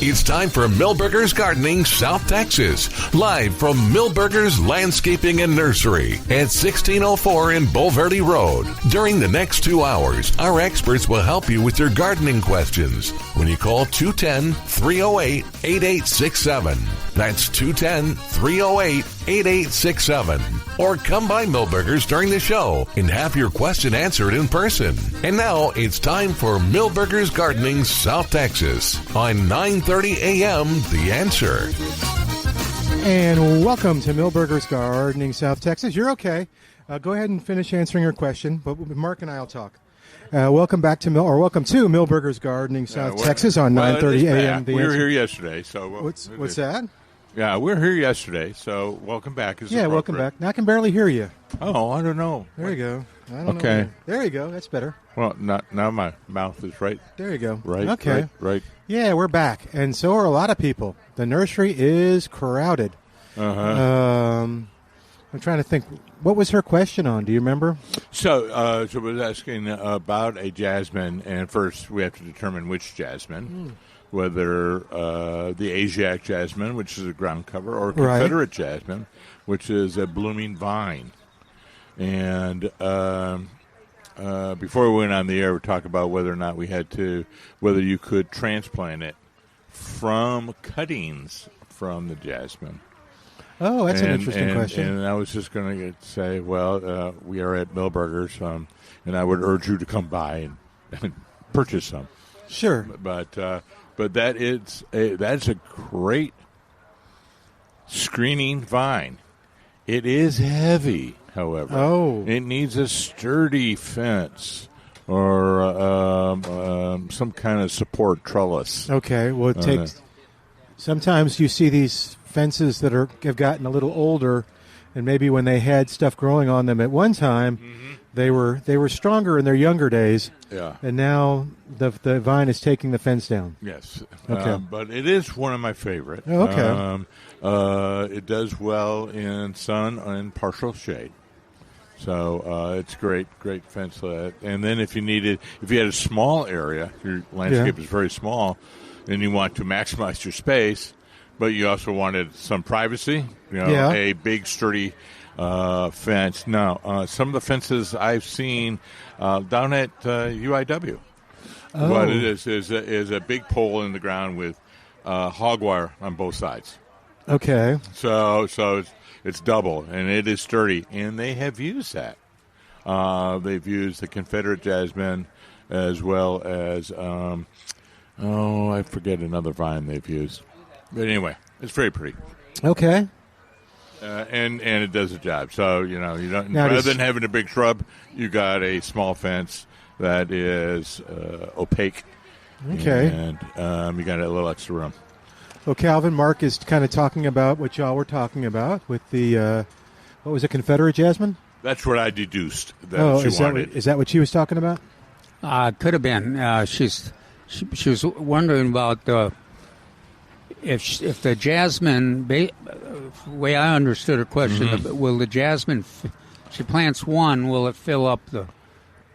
It's time for Milberger's Gardening South Texas, live from Milberger's Landscaping and Nursery at 1604 in Bulverde Road. During the next 2 hours, our experts will help you with your gardening questions when you call 210-308-8867. That's 210-308-8867. Or come by Milberger's during the show and have your question answered in person. And now it's time for Milberger's Gardening South Texas on 9:30 a.m. The Answer. And welcome to Milberger's Gardening South Texas. You're okay. Go ahead and finish answering your question, but Mark and I will talk. Welcome to Milberger's Gardening South Texas on 9:30 a.m. We were here yesterday, so what's that? Yeah, we were here yesterday, so welcome back. Welcome back. Now I can barely hear you. Oh, I don't know. There you go. I don't Okay. know. There you go. That's better. Well, now my mouth is right. There you go. Right. Okay. Right. Yeah, we're back, and so are a lot of people. The nursery is crowded. I'm trying to think. What was her question on? Do you remember? So she was asking about a jasmine, and first we have to determine which jasmine, whether the Asiatic jasmine, which is a ground cover, or Confederate jasmine, which is a blooming vine. And before we went on the air, we talked about whether or not whether you could transplant it from cuttings from the jasmine. Oh, that's an interesting question. And I was just going to say, well, we are at Milberger's, and I would urge you to come by and purchase some. Sure. But that's a great screening vine. It is heavy, however. Oh. It needs a sturdy fence or some kind of support trellis. Okay. Well, it takes. Sometimes you see these fences that have gotten a little older, and maybe when they had stuff growing on them at one time, they were stronger in their younger days. Yeah. And now the vine is taking the fence down. Yes. Okay. But it is one of my favorite. Oh, okay. It does well in sun and partial shade. So it's great fence let. And then if you had a small area, your landscape is very small, and you want to maximize your space, but you also wanted some privacy, a big, sturdy fence. Now, some of the fences I've seen down at UIW, what it is a big pole in the ground with hog wire on both sides. Okay. So it's double, and it is sturdy, and they have used that. They've used the Confederate jasmine as well as, I forget another vine they've used. But anyway, it's very pretty. Okay. And it does the job. So, you don't rather than having a big shrub, you got a small fence that is opaque. Okay. And you got a little extra room. So Calvin, Mark is kind of talking about what y'all were talking about with the, what was it, Confederate jasmine? That's what I deduced that she wanted. Is that what she was talking about? Could have been. She was wondering about if the jasmine, the way I understood her question, will the jasmine, she plants one, will it fill up the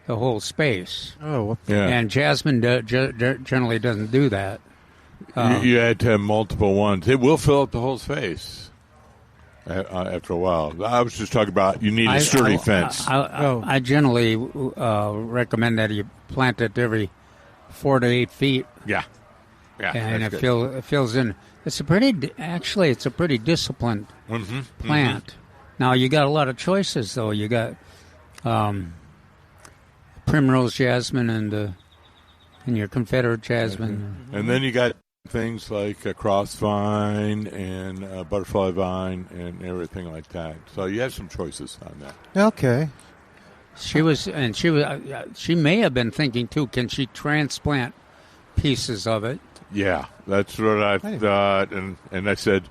whole space? Oh, yeah. And jasmine generally doesn't do that. You had to have multiple ones. It will fill up the whole space after a while. I was just talking about you need a sturdy fence. I generally recommend that you plant it every 4 to 8 feet. Yeah. And it fills in. It's a pretty disciplined plant. Now you got a lot of choices though. You got primrose jasmine and your Confederate jasmine, and then you got things like a cross vine and a butterfly vine and everything like that. So you have some choices on that. Okay. She may have been thinking too. Can she transplant pieces of it? Yeah, that's what I thought, and I said,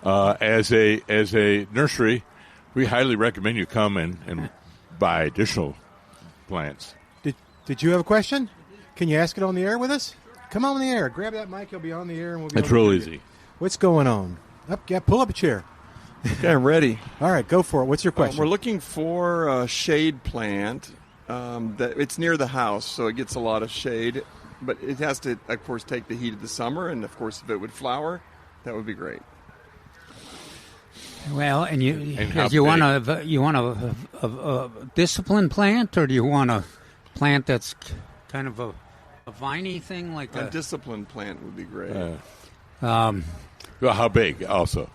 as a nursery, we highly recommend you come and buy additional plants. Did you have a question? Can you ask it on the air with us? Come on the air. Grab that mic. You'll be on the air, and we'll be. It's real easy. What's going on? Pull up a chair. Okay, I'm ready. All right, go for it. What's your question? We're looking for a shade plant. That it's near the house, so it gets a lot of shade. but it has to, of course, take the heat of the summer, and of course, if it would flower, that would be great. Well, and you how want a disciplined plant, or do you want a plant that's kind of a viney thing like A disciplined plant would be great. Well, how big also?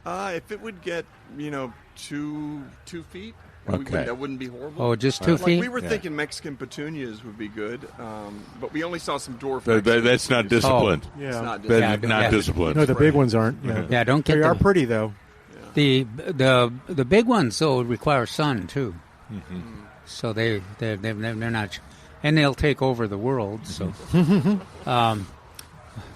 If it would get 2 feet, Okay. that wouldn't be horrible. Oh, just 2 feet? We were Yeah. thinking Mexican petunias would be good, but we only saw some dwarf. That's not disciplined. Yeah. It's not That's disciplined. not disciplined. No, the big ones aren't. Yeah, Yeah, don't get they are them. pretty though. The big ones though require sun too, so they're not, and they'll take over the world. So,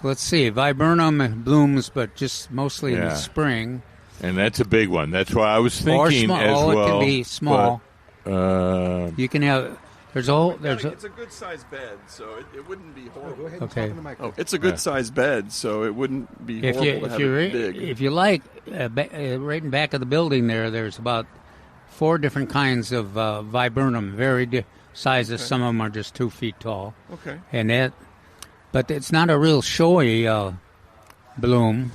let's see, viburnum blooms, but just mostly in the Yeah. spring. And that's a big one. That's why I was Or thinking small. as well. It can be small. But, You can have. It's It's a good sized bed, so it wouldn't be horrible. Go ahead. Okay. And talk in the mic. Oh, it's a good sized bed, so it wouldn't be if horrible to have it big. if you like, right in back of the building there's about 4 different kinds of viburnum, sizes. Okay. Some of them are just 2 feet tall, Okay. and but it's not a real showy bloom.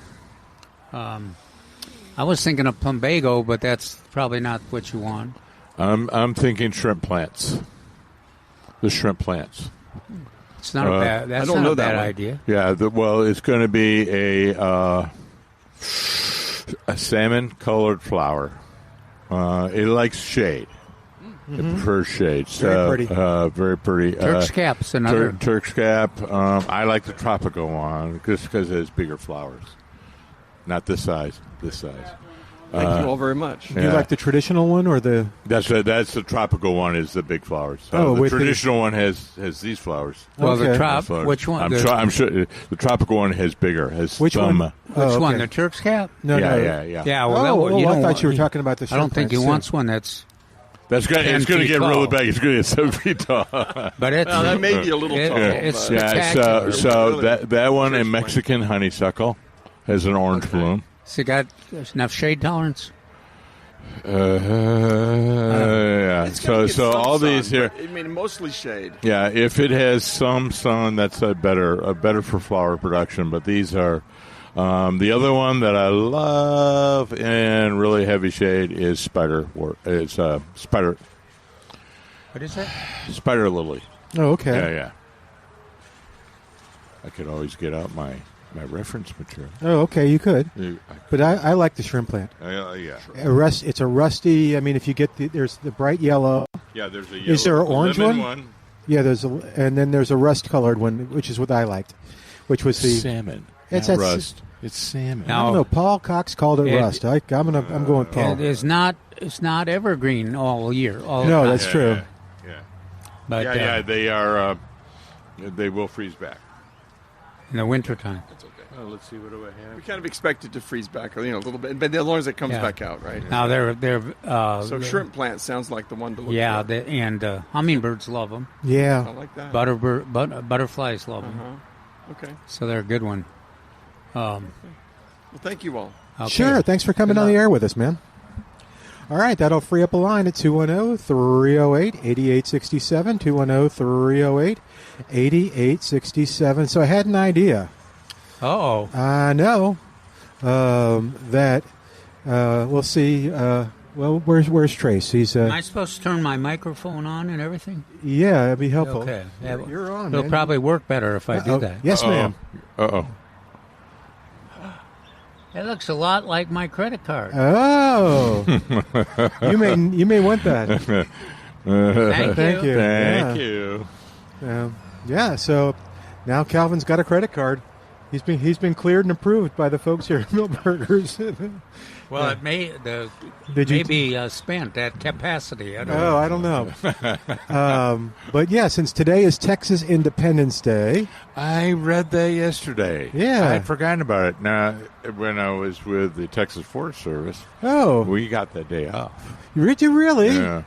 I was thinking of plumbago, but that's probably not what you want. I'm thinking shrimp plants. The shrimp plants. It's not a bad. That's I don't not know a that bad one. idea. Yeah. Well, it's going to be a salmon-colored flower. It likes shade. It prefers shade. So, Very pretty. Very pretty. Turk's cap's another. Turk's cap. I like the tropical one just because it has bigger flowers. Not this size. This size. Thank you all very much. Do you like the traditional one or the? That's the tropical one is the big flowers. Oh, the with the- traditional one has these flowers. Well, the Okay. trop. Flowers. Which one? I'm sure the tropical one has bigger. Has Which some, one? Which Oh, one? okay. The Turk's cap? No, yeah, no. yeah. Yeah. Well, Oh, that one, you I don't thought want- you were talking about the. I don't shrimp think he plants, wants one that's. That's good. 10 It's going to feet get really tall. big. It's going to get 7 feet tall. But it's. Well, that may be a little tall. It's but- Yeah. spectacular. So that one Cheers, in Mexican honeysuckle has an orange bloom. Has it got enough shade tolerance? Yeah. It's gonna get So some all sun, these here. but, I mean, mostly shade. Yeah, if it has some sun, that's a better for flower production. But these are the other one that I love in really heavy shade is spider. It's spider What is that? spider lily. Oh, okay. Yeah. I could always get out my reference material. Oh, okay. You could, Yeah. but I like the shrimp plant. Yeah. It's a rusty. I mean, if you get there's the bright yellow. Yeah. There's a. Is there an orange lemon one? Yeah, and then there's a rust colored one, which is what I liked, which was the Salmon. It's not that- rust. It's salmon. I don't know. Paul Cox called it It- rust. I'm going Paul. It's not evergreen all year. All No, the time. that's true. Yeah. But Yeah. They are. They will freeze back. in the wintertime. That's okay. Oh, let's see what do I have. We kind of expect it to freeze back, a little bit, but as long as it comes Yeah. back out, right? Now they're So shrimp plant sounds like the one to look Yeah, for. and hummingbirds love them. I Yeah. like that. Butterflies love them. Okay. So they're a good one. Well, thank you all. Okay. Sure. Thanks for coming Good on the luck. air with us, man. All right. That'll free up a line at 210-308-8867. 210-308-8867. So I had an idea. Oh, I know that we'll see. Well, where's Trace? He's am I supposed to turn my microphone on and everything? yeah, it'd be helpful. Okay. Yeah, You're on. It'll man. probably work better if I do Oh, that. yes, ma'am. Uh-oh. It looks a lot like my credit card. Oh, you may want that. Thank Thank you. Thank Yeah. you. Yeah. So now Calvin's got a credit card. He's been cleared and approved by the folks here at Milburgers. Well, it may Did you- be spent at capacity. I don't Oh, know. I don't know. But yeah, since today is Texas Independence Day. I read that yesterday. Yeah. I had forgotten about it. Now, when I was with the Texas Forest Service, Oh, we got that day off. did you really? Yeah.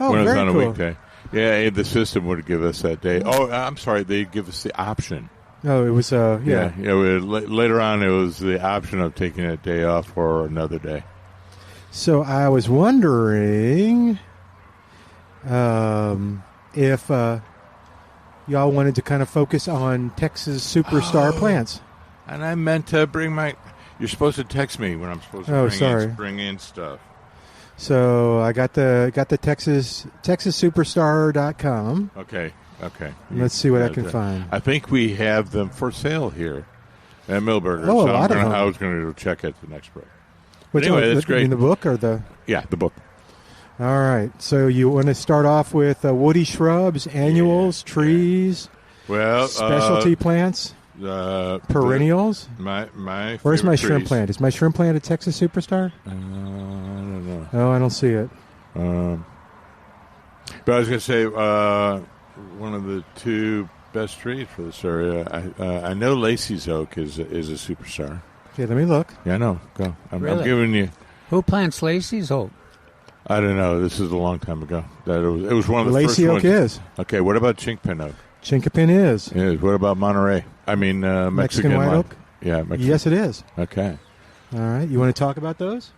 Oh, when it was very on a cool. weekday. Yeah, the system would give us that day. Oh, I'm sorry. They'd give us the option. Oh, it was yeah. Later on, it was the option of taking a day off for another day. So I was wondering if y'all wanted to kind of focus on Texas superstar plants. And I meant to bring my. You're supposed to text me when I'm supposed to bring in stuff. So I got the TexasSuperstar.com. Okay. Let's see what I can find. I think we have them for sale here at Milberger's. Oh, a lot of them. I was going to go check it the next break. But anyway, that's great. In the book or the? Yeah, the book. All right. So you want to start off with woody shrubs, annuals, trees, specialty plants, perennials. My Where's my shrimp plant? Is my shrimp plant a Texas superstar? I don't know. Oh, I don't see it. But I was going to say one of the two best trees for this area. I know Lacey's oak is a superstar. Okay, let me look. Yeah, I know. Go. I'm Really? giving you. Who plants Lacey's oak? I don't know. This is a long time ago. It was one of the Lacey first oak ones. is. Okay, what about chinkpin oak? Chinkapin is. What about Monterey? I mean, Mexican white oak? Yeah, Mexican. Yes, it is. Okay. All right. You want to talk about those?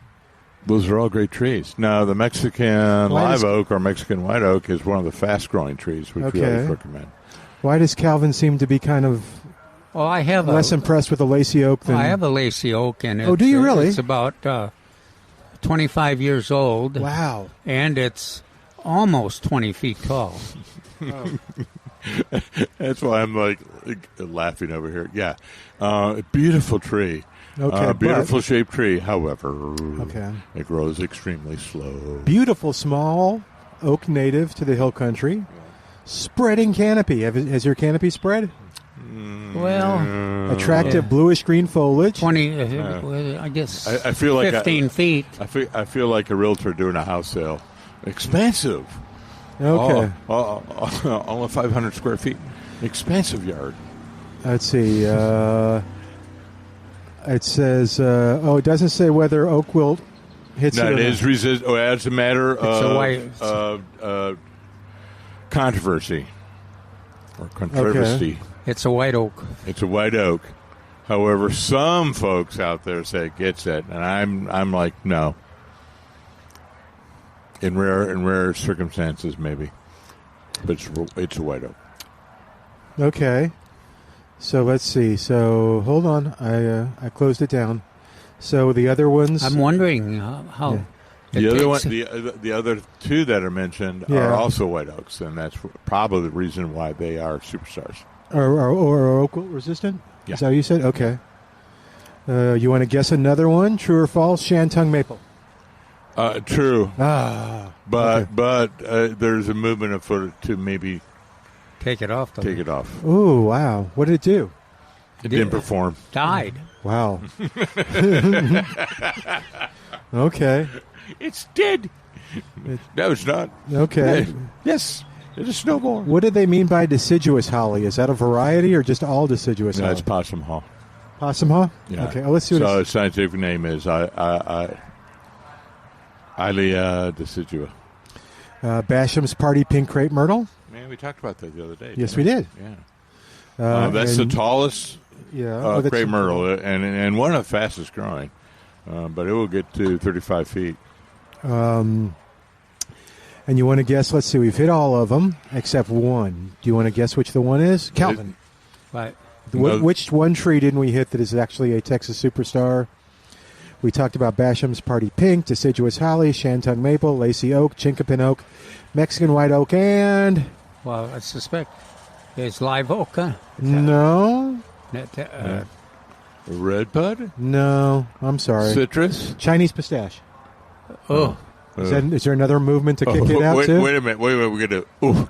Those are all great trees. Now, the Mexican live oak or Mexican white oak is one of the fast-growing trees, which we always recommend. Why does Calvin seem to be kind of I have less impressed with the Lacey oak than... I have a Lacey oak, and do you really? It's about 25 years old. Wow. And it's almost 20 feet tall. That's why I'm like laughing over here. Yeah. Beautiful tree. Okay, beautiful shaped tree. However, it grows extremely slow. Beautiful small oak native to the hill country. Spreading canopy. Has your canopy spread? Well, attractive bluish green foliage. 20, I guess. I feel like 15 feet. I feel like a realtor doing a house sale. Expensive. Okay. Only 500 square feet. Expensive yard. Let's see. It says. It doesn't say whether oak wilt hits it. No, or it is resist. It's a matter of controversy or controversy. Okay. It's a white oak. It's a white oak. However, some folks out there say it gets it, and I'm like, no. In rare circumstances, maybe, but it's a white oak. Okay. So let's see. So hold on. I closed it down. So the other ones. I'm wondering how. Yeah. The other two that are mentioned are also white oaks, and that's probably the reason why they are superstars. Or oak wilt resistant? Yeah. Is that what you said? Okay. You want to guess another one? True or false? Shantung maple. True. But there's a movement afoot to maybe take it off. Take it off. Ooh, wow. What did it do? It didn't perform. Died. Wow. Okay. It's dead. No, it's not. Okay. Yes. It's no more. What do they mean by deciduous holly? Is that a variety or just all deciduous holly? No, it's possum haw. Possum haw? Yeah. Okay. Let's see what its scientific name is. Ilea decidua. Basham's party pink crepe myrtle? Man, we talked about that the other day. Yes, we did. Yeah. That's the tallest crepe myrtle and one of the fastest growing. But it will get to 35 feet. And you want to guess? Let's see. We've hit all of them except one. Do you want to guess which the one is? Calvin. Right. Which one tree didn't we hit that is actually a Texas superstar? We talked about Basham's party pink, deciduous holly, Shantung maple, Lacey oak, chinkapin oak, Mexican white oak, and... Well, I suspect it's live oak, huh? No. Redbud? No. I'm sorry. Citrus? Chinese pistache. Oh. Is there another movement to kick it out too? Wait a minute. We're going to... Ooh.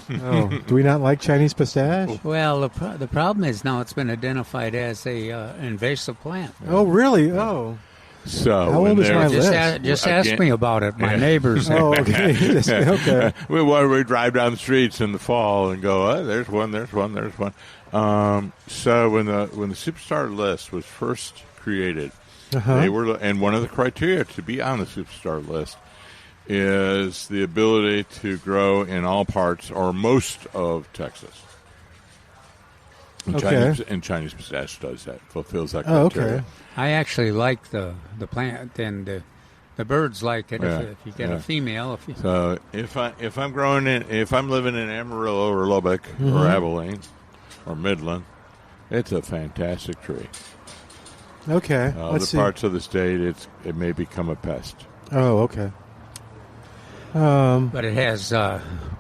Oh, do we not like Chinese pistache? Well, the problem is now it's been identified as a invasive plant. Oh, really? Oh. So how old is my list? Just ask me about it. My neighbors. Oh, okay. Okay. We drive down the streets in the fall and go, oh, there's one. So when the superstar list was first created, they were, and one of the criteria to be on the superstar list is the ability to grow in all parts or most of Texas. And Chinese pistache does that, fulfills that criteria. Okay. I actually like the plant, and the birds like it Yeah, if you get yeah. a female. So if I'm living in Amarillo or Lubbock Mm-hmm. or Abilene or Midland, it's a fantastic tree. Okay. Let's Other see. parts of the state, it may become a pest. Oh, okay. But it has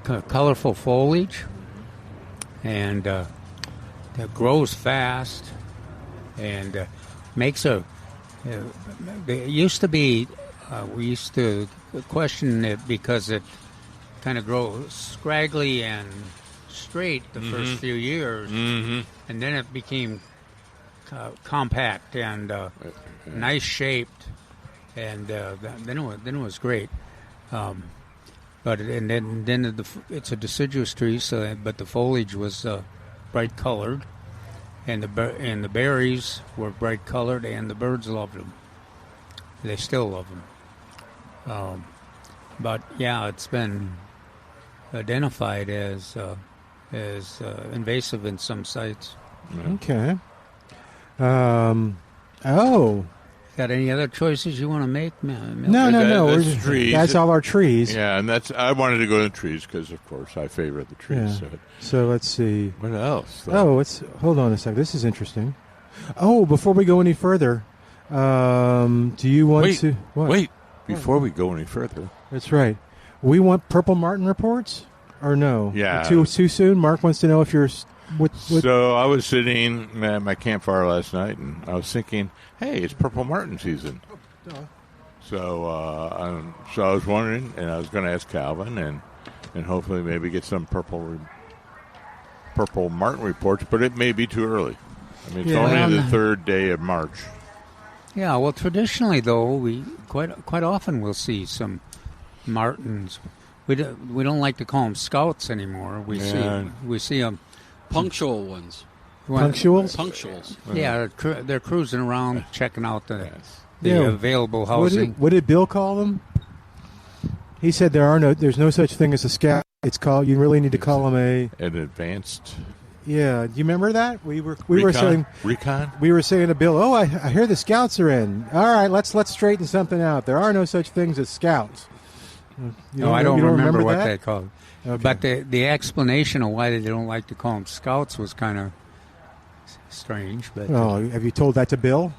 colorful foliage, and it grows fast, and makes a. It used to be, we used to question it because it kind of grows scraggly and straight the first few years, and then it became compact and nice shaped, and then it was great. But it's a deciduous tree, but the foliage was bright colored, and the berries were bright colored, and the birds loved them. They still love them. But yeah, it's been identified as invasive in some sites. Okay. Oh. Got any other choices you want to make? No. That's We're just- trees. That's all our trees. Yeah, and I wanted to go to the trees because, of course, I favor the trees. Yeah. So. So let's see. What else? Oh, hold on a second. This is interesting. Oh, before we go any further, do you want Wait, to... What? wait. Before we go any further. That's right. We want Purple Martin reports? Or no? Yeah. Too soon? Mark wants to know if you're... So I was sitting at my campfire last night, and I was thinking, hey, it's Purple Martin season. So I was wondering, and I was going to ask Calvin, and hopefully maybe get some Purple Martin reports, but it may be too early. I mean, it's only the third day of March. Yeah, well, traditionally though, we quite often we'll see some martins. We don't like to call them scouts anymore. We see them Punctual ones. Punctuals? Punctuals. Yeah, they're cruising around checking out the Yeah. available housing. What did Bill call them? He said there's no such thing as a scout. It's called. You really need to call them An advanced Yeah. Do you remember that? We were recon? saying Recon? we were saying to Bill, I hear the scouts are in. All right, let's straighten something out. There are no such things as scouts. No, I don't remember what that? they called. Okay. But the explanation of why they don't like to call them scouts was kind of strange. But Oh, have you told that to Bill?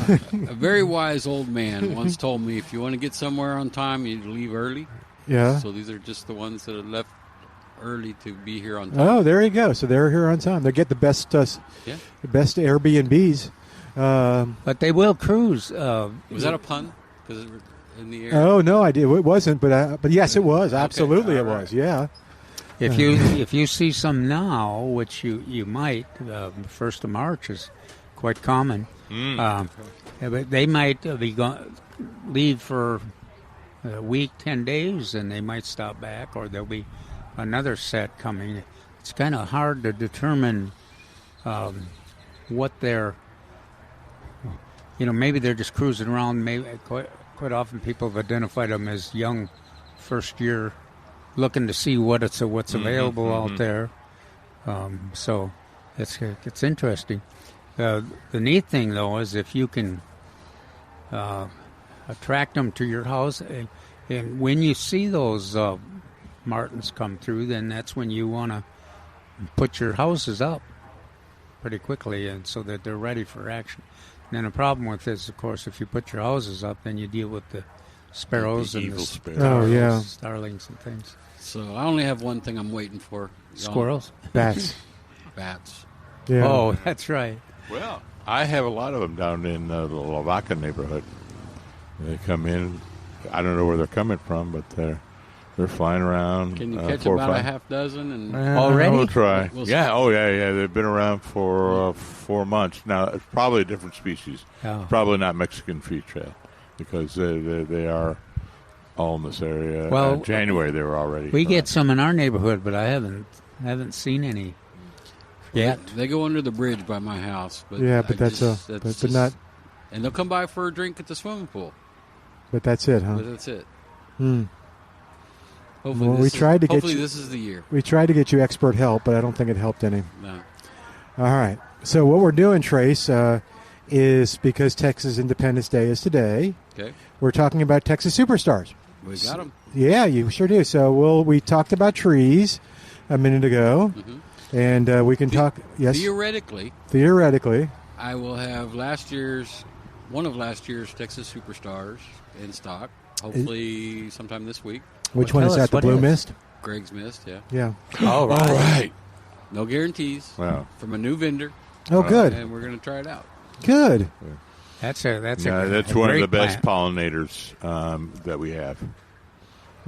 A very wise old man once told me, if you want to get somewhere on time, you leave early. Yeah. So these are just the ones that are left early to be here on time. Oh, there you go. So they're here on time. They get the best Airbnbs. but they will cruise. Was that a pun? Because in the air. Oh no, I did. It wasn't, but yes, it was. Absolutely, all it was. Yeah. If you see some now, which you might, 1st of March is quite common. But they might leave for a week, 10 days, and they might stop back, or there'll be another set coming. It's kind of hard to determine what they're. Maybe they're just cruising around. Maybe quite often people have identified them as young, first year, looking to see what's available out there. So it's interesting. The neat thing though is if you can attract them to your house, and when you see those martins come through, then that's when you want to put your houses up pretty quickly, and so that they're ready for action. And then the problem with this, of course, if you put your houses up, then you deal with the sparrows and evil the sparrows. Oh, yeah. starlings and things. So I only have one thing I'm waiting for. Squirrels? Bats. Bats. Yeah. Oh, that's right. Well, I have a lot of them down in the Lavaca neighborhood. They come in. I don't know where they're coming from, but they're flying around. Can you catch 4 or about 5. a half dozen? And Already? We'll try. We'll Yeah. Oh, yeah. They've been around for 4 months now. It's probably a different species. Oh. Probably not Mexican free trail because they are all in this area. Well, January they were already. We around. get some in our neighborhood, but I haven't seen any yet. They go under the bridge by my house. But Yeah, but but not. And they'll come by for a drink at the swimming pool. But that's it, huh? But that's it. Hmm. Hopefully, Well, we tried to get hopefully you- this is the year. We tried to get you expert help, but I don't think it helped any. No. All right. So what we're doing, Trace, is because Texas Independence Day is today. Okay. We're talking about Texas Superstars. We got them. Yeah, you sure do. So we talked about trees a minute ago, and we can talk. Yes, theoretically, I will have one of last year's Texas Superstars in stock. Hopefully, sometime this week. Which one is that? The Blue Mist? Greg's Mist. Yeah. Yeah. All right. No guarantees. Wow. From a new vendor. Oh, good. And we're going to try it out. Good. That's one of the best pollinators that we have.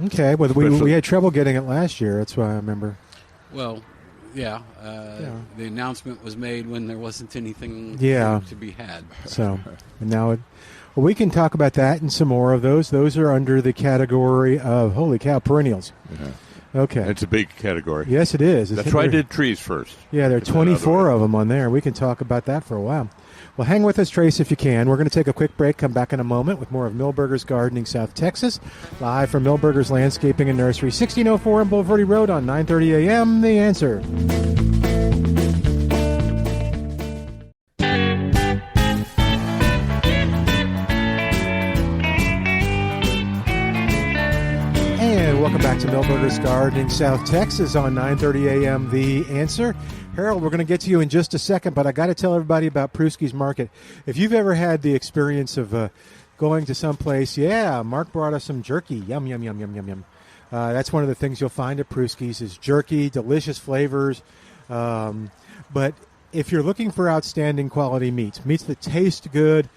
Okay, well, we had trouble getting it last year. That's why I remember. Well, yeah. The announcement was made when there wasn't anything to be had. So, and now we can talk about that and some more of those. Those are under the category of, holy cow, perennials. Okay. It's a big category. Yes, it is. That's why I did trees first. Yeah, there are 24 of them on there. We can talk about that for a while. Well, hang with us, Trace, if you can. We're going to take a quick break, come back in a moment with more of Milberger's Gardening South Texas, live from Milberger's Landscaping and Nursery, 1604 on Boulevardy Road on 9:30 a.m. The Answer. And welcome back to Milberger's Gardening South Texas on 9:30 a.m. The Answer. Harold, we're going to get to you in just a second, but I got to tell everybody about Prusky's Market. If you've ever had the experience of going to some place, Mark brought us some jerky. Yum, yum, yum, yum, yum, yum. That's one of the things you'll find at Prusky's is jerky, delicious flavors. But if you're looking for outstanding quality meats that taste good,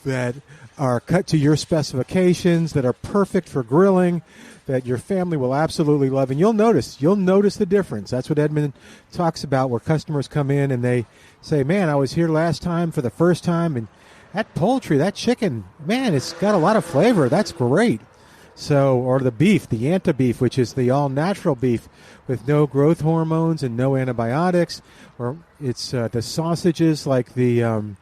that are cut to your specifications, that are perfect for grilling, that your family will absolutely love. And you'll notice the difference. That's what Edmund talks about, where customers come in and they say, man, I was here last time for the first time, and that poultry, that chicken, man, it's got a lot of flavor. That's great. So, or the beef, the Anta beef, which is the all-natural beef with no growth hormones and no antibiotics. Or it's the sausages like the,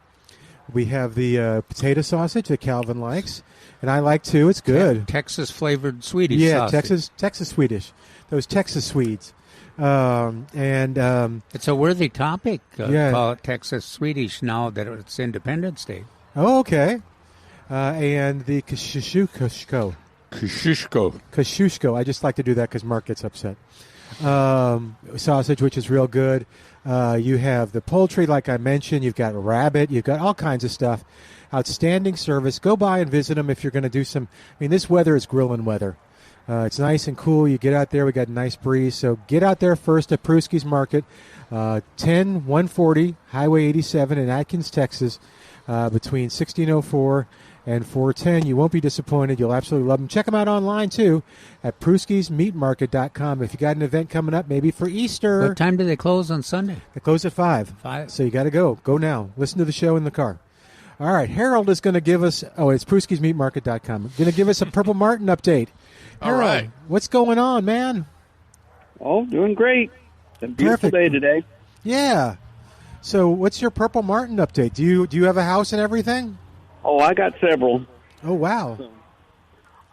we have the potato sausage that Calvin likes. And I like too. It's good. Texas-flavored Swedish sausage. sausage. Texas Swedish. Those Texas Swedes. It's a worthy topic. Call it Texas Swedish now that it's Independence Day. Oh, okay. And the Kosciuszko. I just like to do that because Mark gets upset. Sausage, which is real good. You have the poultry, like I mentioned. You've got rabbit. You've got all kinds of stuff. Outstanding service. Go by and visit them if you're going to do some. I mean, this weather is grilling weather. It's nice and cool. You get out there. We got a nice breeze. So get out there first at Prusky's Market, 10140 Highway 87 in Atkins, Texas, between 1604 and 410. You won't be disappointed. You'll absolutely love them. Check them out online, too, at pruskysmeatmarket.com. If you got an event coming up, maybe for Easter. What time do they close on Sunday? They close at 5. 5. So you got to go. Go now. Listen to the show in the car. All right, Harold is going to give us, it's pruskysmeatmarket.com, going to give us a Purple Martin update. Harold, all right. What's going on, man? Oh, doing great. It's a beautiful day today. Yeah. So what's your Purple Martin update? Do you have a house and everything? Oh, I got several. Oh, wow. So,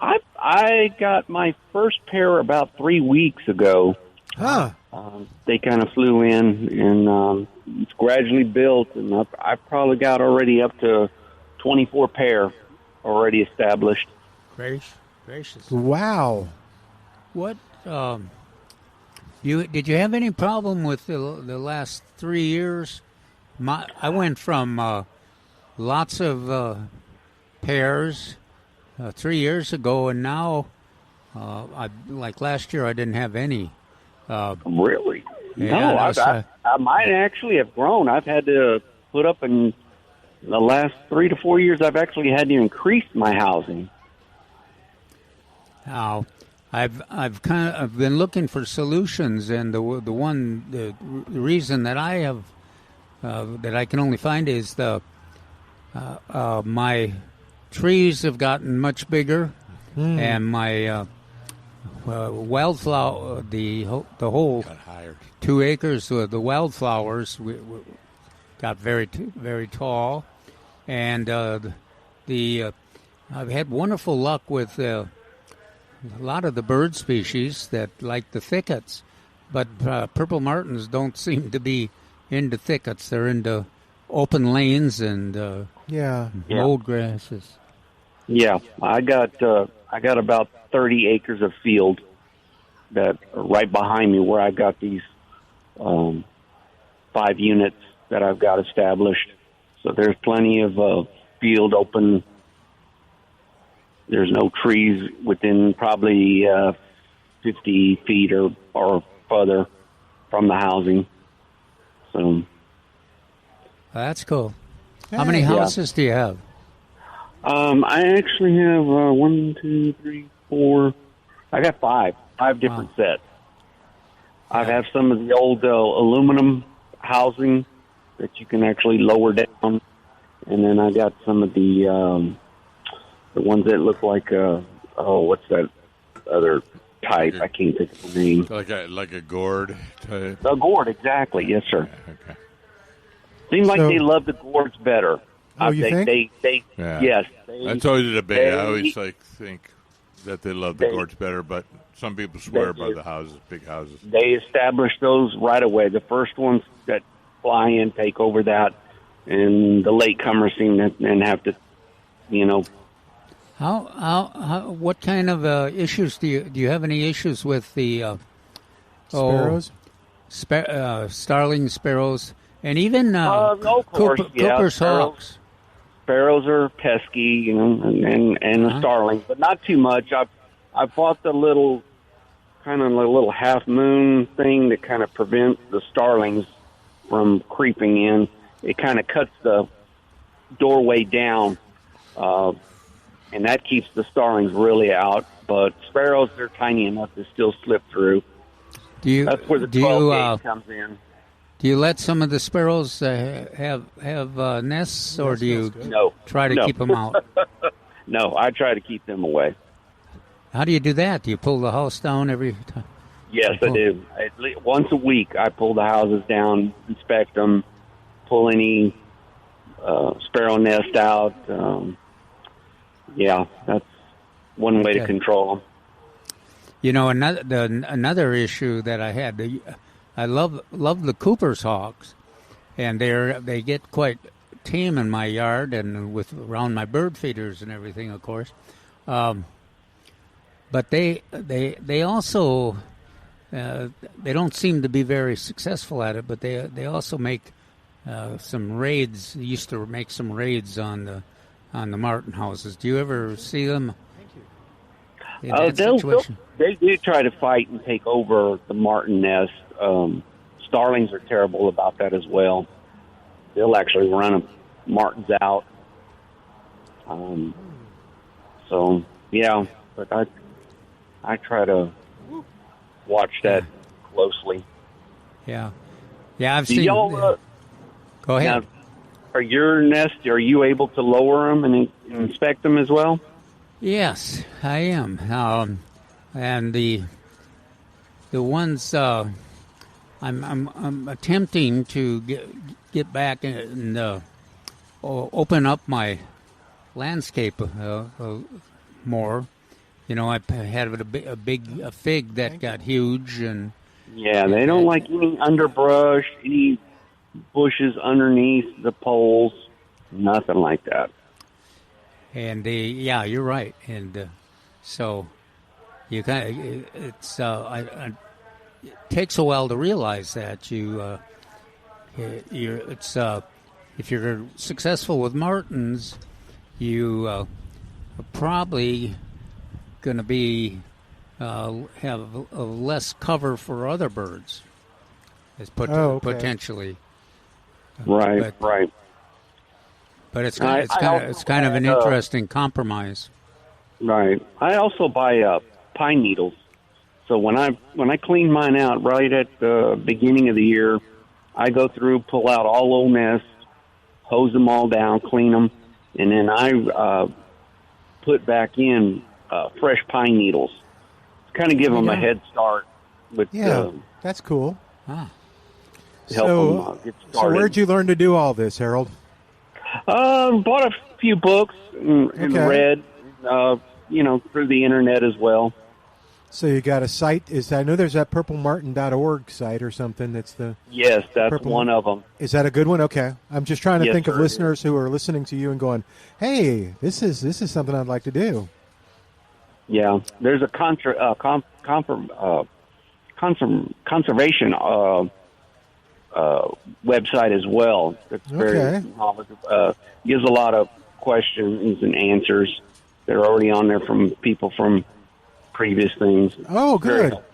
I got my first pair about 3 weeks ago. Huh. They kind of flew in, and it's gradually built, and I probably got already up to 24 pair already established. Gracious. Wow. What? Did you have any problem with the last 3 years? I went from lots of pairs 3 years ago, and now, like last year, I didn't have any. Really? Yeah, no, I might actually have grown. I've had to put up in the last 3 to 4 years. I've actually had to increase my housing. Now, I've been looking for solutions, and the reason that I have that I can only find is my trees have gotten much bigger, and my wildflower, the whole 2 acres of the wildflowers got very very tall, and I've had wonderful luck with a lot of the bird species that like the thickets, but purple martins don't seem to be into thickets. They're into open lanes and mowed grasses. Yeah, I got about 30 acres of field that are right behind me where I got these 5 units that I've got established. So there's plenty of field open. There's no trees within probably 50 feet or further from the housing. So That's cool. How many houses do you have? I actually have 1, 2, 3, 4. I got five different sets. I have some of the old aluminum housing that you can actually lower down, and then I got some of the ones that look like what's that other type? I can't think of the name. Like a gourd type. A gourd, exactly. Yes, sir. Okay. Seems like they love the gourds better. Oh, you think? Yes. That's always a debate. I always think that they love the gourds better, but some people swear by the houses, big houses. They establish those right away. The first ones that fly in take over that, and the latecomers seem to and have to, How what kind of issues do you have any issues with the Sparrows? Starling sparrows, and even of course, Cooper's hawks? Sparrows are pesky, and the starlings, but not too much. I bought the little half moon thing that kind of prevents the starlings from creeping in. It kind of cuts the doorway down, and that keeps the starlings really out. But sparrows, they're tiny enough to still slip through. That's where the 12 gauge comes in. Do you let some of the sparrows have nests, or do you try to keep them out? No, I try to keep them away. How do you do that? Do you pull the house down every time? Yes, I do. At least once a week, I pull the houses down, inspect them, pull any sparrow nest out. That's one way to control them. Another issue that I had, I love the Cooper's hawks, and they get quite tame in my yard and around my bird feeders and everything, of course. But they also they don't seem to be very successful at it. But they also make some raids. They used to make some raids on the martin houses. Do you ever see them? In that situation? They do try to fight and take over the martin nest. Starlings are terrible about that as well. They'll actually run martins out. But I try to watch that closely. Yeah, I've seen. Y'all, go ahead. Now, are you able to lower them and inspect them as well? Yes, I am. And the ones I'm attempting to get back and open up my landscape more. I had a fig that got huge, and they don't like any underbrush, any bushes underneath the poles, nothing like that. And you're right. And so you it takes a while to realize that if you're successful with martins, you are probably going to be have a less cover for other birds, potentially. Right. But it's kind of an interesting compromise. Right. I also buy pine needles. So when I clean mine out right at the beginning of the year, I go through, pull out all old nests, hose them all down, clean them, and then I put back in fresh pine needles. Kind of give them a head start with. That's cool. Help them get started. So where'd you learn to do all this, Harold? Bought a few books and read, through the internet as well. So you got a site? I know there's that purplemartin.org site or something. That's the Yes, that's Purple- one of them. Is that a good one? Okay, I'm just trying to Yes, think of sir. listeners who are listening to you and going, "Hey, this is something I'd like to do." Yeah, there's a conservation website as well. It's very Okay. gives a lot of questions and answers that are already on there from people from previous things. Oh, Very good. helpful.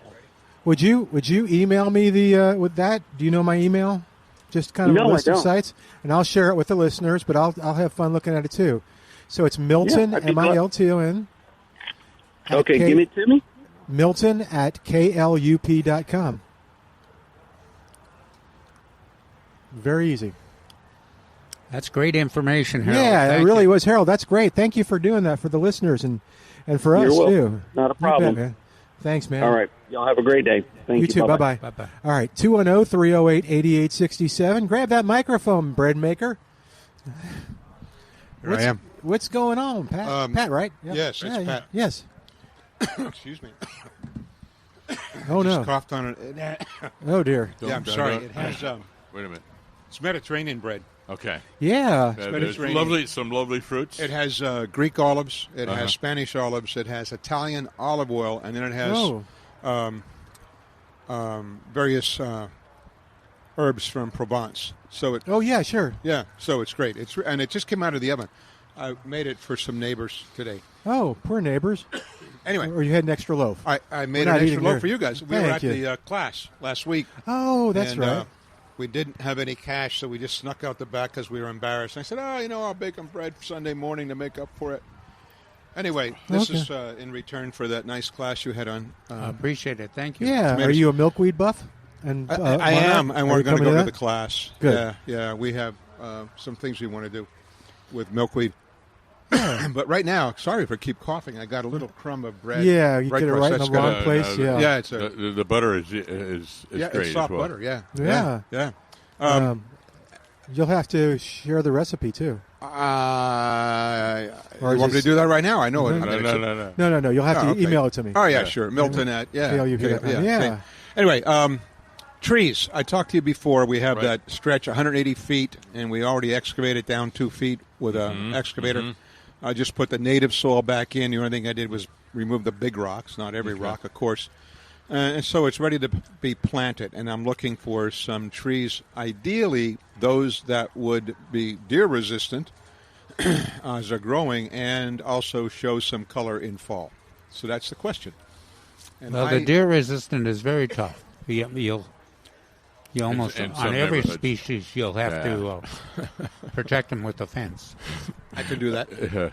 Would you email me the with that? Do you know my email? Just kind of No, a list I of don't. sites, and I'll share it with the listeners. But I'll have fun looking at it too. So it's Milton, Yeah, I'd be glad. Milton. Okay, give it to me. Milton at klup.com. Very easy. That's great information, Harold. Yeah, Thank it really you. was, Harold. That's great. Thank you for doing that for the listeners and for us You're welcome. too. Not a You bet, problem. man. Thanks, man. All right, y'all have a great day. Thank you. You too. Bye-bye. Bye-bye. Bye-bye. All right, 210-308-8867. Grab that microphone, bread maker. Here I am. What's going on, Pat? Pat, right? Yep. yes, it's Yeah, Pat. Yes. Excuse me. Oh, Just no. coughed on it. Oh, dear. Yeah, I'm sorry. It has Wait a minute. it's Mediterranean bread. Okay. Yeah. There's Mediterranean. some lovely fruits. It has Greek olives. It Uh-huh. has Spanish olives. It has Italian olive oil, and then it has various herbs from Provence. So it Oh, yeah, sure. so it's great. And it just came out of the oven. I made it for some neighbors today. Oh, poor neighbors. Anyway, Or you had an extra loaf. I We're made not an extra eating loaf here. for you guys. We Thank were at you. the class last week. Oh, that's and, right. We didn't have any cash, so we just snuck out the back because we were embarrassed. And I said, I'll bake them bread for Sunday morning to make up for it. Anyway, this Okay. is in return for that nice class you had on. I appreciate it. Thank you. Yeah. Are tomatoes. you a milkweed buff? And I Monarch? am, and Are we're you going to coming go to that? the class. Good. Yeah, we have some things we want to do with milkweed. But right now, sorry if I keep coughing. I got a little crumb of bread. Yeah, you get it across. right in That's the wrong good. place. Yeah. Yeah, it's the butter is yeah, great it's soft as well. butter. Yeah, Yeah. yeah. You'll have to share the recipe too. You Or want me to just- do that right now? I know it. No. No. You'll have to okay. email it to me. Oh yeah, sure. Milton at KLUP.com. yeah. Yeah. Anyway, trees. I talked to you before. We have Right. that stretch 180 feet, and we already excavated down 2 feet with an excavator. I just put the native soil back in. The only thing I did was remove the big rocks, not every rock, of course. And so it's ready to be planted, and I'm looking for some trees, ideally those that would be deer resistant as they're growing and also show some color in fall. So that's the question. And Well, the deer resistant is very tough. You almost in some on every neighborhoods. species you'll have to protect them with a fence. I can do that.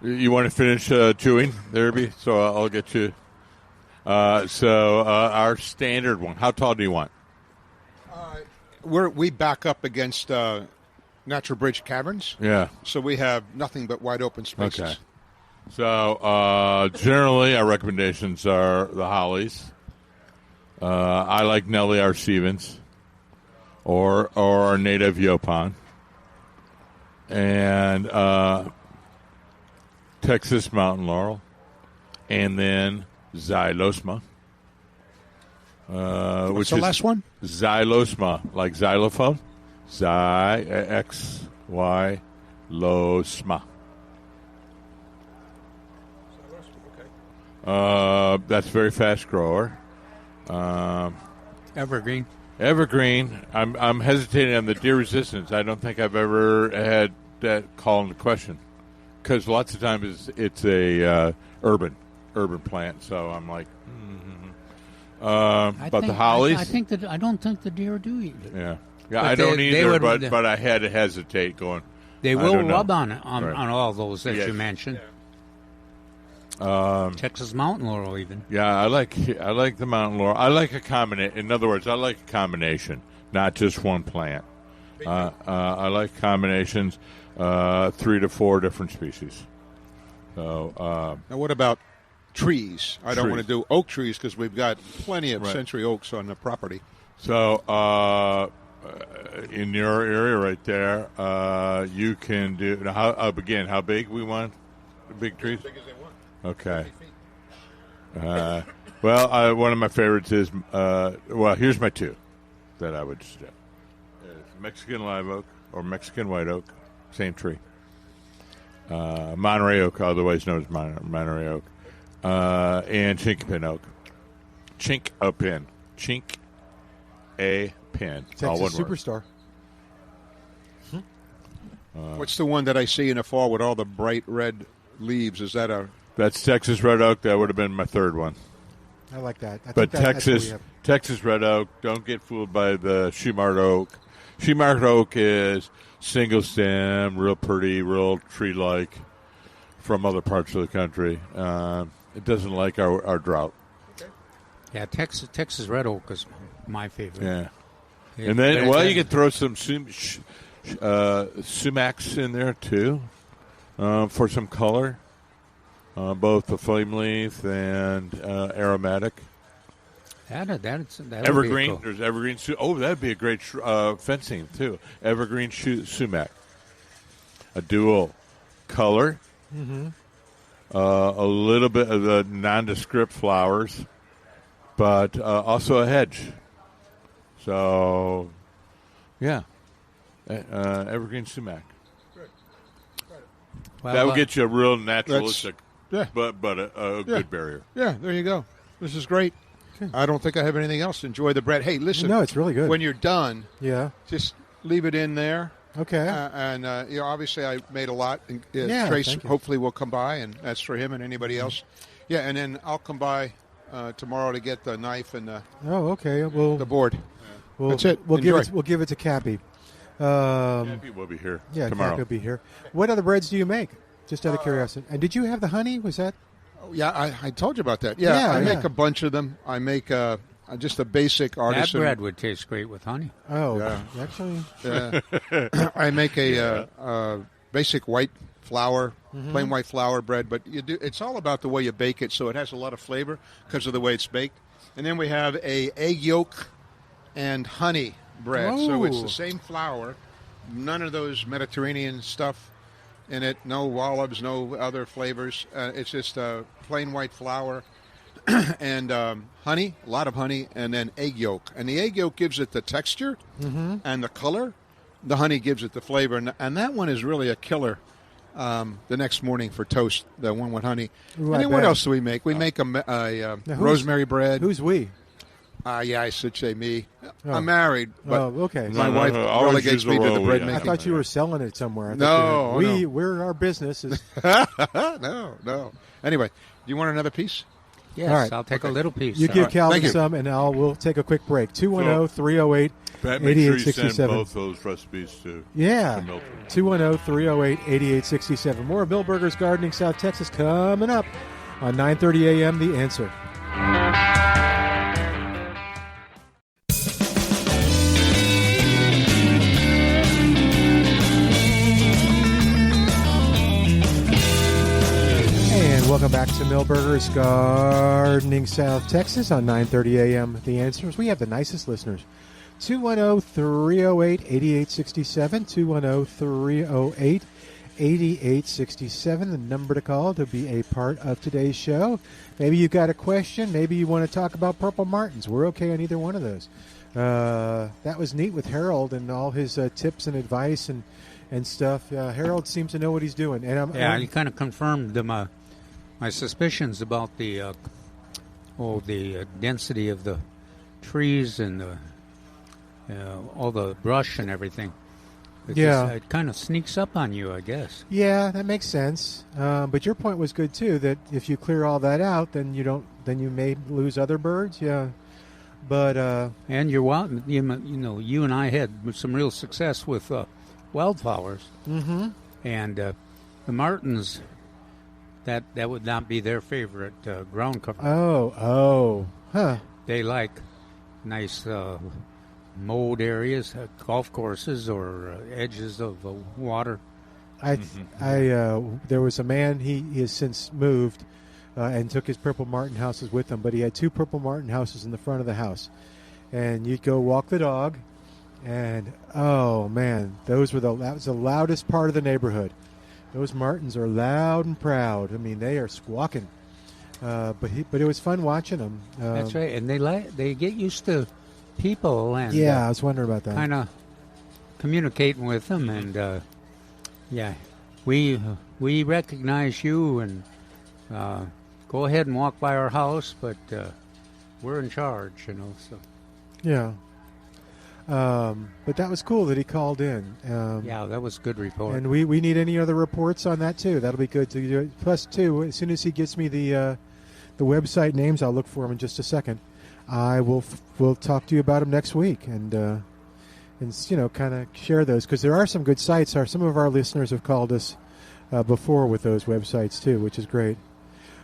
You want to finish chewing, there, B? So I'll get you. Our standard one. How tall do you want? We back up against Natural Bridge Caverns, Yeah. so we have nothing but wide open spaces. Okay. So generally, our recommendations are the hollies. I like Nellie R. Stevens, or our native Yopon, and Texas mountain laurel, and then Xylosma. What's Which the is last one? Xylosma, like xylophone. XY Losma. That's a very fast grower. Evergreen. Evergreen. I'm hesitating on the deer resistance. I don't think I've ever had that call into question because lots of times it's a urban plant. So I'm like, but the hollies. I don't think the deer do eat it. Yeah. But I don't they either. would- But I had to hesitate going. They I will don't know. rub on Right. all those that Yes. you mentioned. Texas mountain laurel, even. Yeah, I like the mountain laurel. I like a combination. In other words, I like a combination, not just one plant. I like combinations, 3 to 4 different species. So Now, what about trees? I don't Trees. want to do oak trees because we've got plenty of Right. century oaks on the property. in your area right there, you can do. Now, how big we want? Big trees. As big as they want. Okay. Well, one of my favorites is, here's my two that I would suggest. Mexican live oak or Mexican white oak, same tree. Monterey oak, otherwise known as Monterey oak, and chinkapin oak. Chink a pin. Texas all one word. Superstar. What's the one that I see in the fall with all the bright red leaves? Is that a... That's Texas red oak. That would have been my third one. I like that. But Texas red oak, don't get fooled by the shoe-marked oak. Shoe-marked oak is single stem, real pretty, real tree-like from other parts of the country. It doesn't like our drought. Yeah, Texas red oak is my favorite. Yeah. And then, you can throw some sumacs in there, too, for some color. Both the flame leaf and aromatic. Evergreen. There's evergreen. That'd be a great fencing too. Evergreen sumac. A dual color. Mm-hmm. A little bit of the nondescript flowers, but also a hedge. So, yeah, evergreen sumac. Well, that would get you a real naturalistic. Yeah. But a good barrier. Yeah, there you go. This is great. I don't think I have anything else. Enjoy the bread. Hey, listen. No, it's really good. When you're done, just leave it in there. Okay. And obviously I made a lot. And, Trace hopefully will come by, and that's for him and anybody else. Yeah, and then I'll come by tomorrow to get the knife and the the board. That's it. We'll give it to Cappy. Cappy will be here tomorrow. Cappy will be here. What other breads do you make? Just out of curiosity. And did you have the honey? Was that? Yeah, I told you about that. Yeah, I make a bunch of them. I make just a basic artisan. That bread would taste great with honey. Oh, yeah. Actually. I make a basic white flour, plain white flour bread, but it's all about the way you bake it, so it has a lot of flavor because of the way it's baked. And then we have a egg yolk and honey bread. Oh. So it's the same flour, none of those Mediterranean stuff in it, no olives, no other flavors. It's just plain white flour and honey, a lot of honey, and then egg yolk. And the egg yolk gives it the texture and the color. The honey gives it the flavor. And that one is really a killer the next morning for toast, the one with honey. Ooh, and then what else do we make? We make a rosemary bread. Who's we? I should say me. I'm married, but okay. My wife relegates me to the bread making. I thought you were selling it somewhere. We're our business is. No. Anyway, do you want another piece? Yes, all right. I'll take a little piece. You give Calvin some, and we'll take a quick break. 210-308-8867. Make sure you send both those recipes to Milton. 210-308-8867. More of Milberger's Gardening South Texas coming up on 9:30 a.m. The Answer. Welcome back to Milberger's Gardening South Texas on 9:30 a.m. The Answers. We have the nicest listeners. 210-308-8867. 210-308-8867. The number to call to be a part of today's show. Maybe you've got a question. Maybe you want to talk about purple martins. We're okay on either one of those. That was neat with Harold and all his tips and advice and stuff. Harold seems to know what he's doing. And he kind of confirmed my suspicions about the density of the trees and all the brush and everything. It kind of sneaks up on you, I guess. Yeah, that makes sense. But your point was good too. That if you clear all that out, then you may lose other birds. Yeah, but and you and I had some real success with wildflowers, and the martins. That would not be their favorite ground cover. They like nice mowed areas, golf courses, or edges of water. There was a man, he has since moved and took his purple martin houses with him, but he had 2 purple martin houses in the front of the house. And you'd go walk the dog, and oh man, that was the loudest part of the neighborhood. Those martins are loud and proud. I mean, they are squawking. But it was fun watching them. That's right, and they get used to people and yeah, I was wondering about that. kind of communicating with them, and yeah, we recognize you, and go ahead and walk by our house, but we're in charge, So Yeah. But that was cool that he called in. yeah, that was a good report. And we need any other reports on that too. That'll be good to do. Plus, too, as soon as he gets me the website names, I'll look for them in just a second. I will talk to you about them next week and kind of share those, because there are some good sites. Some of our listeners have called us before with those websites too, which is great.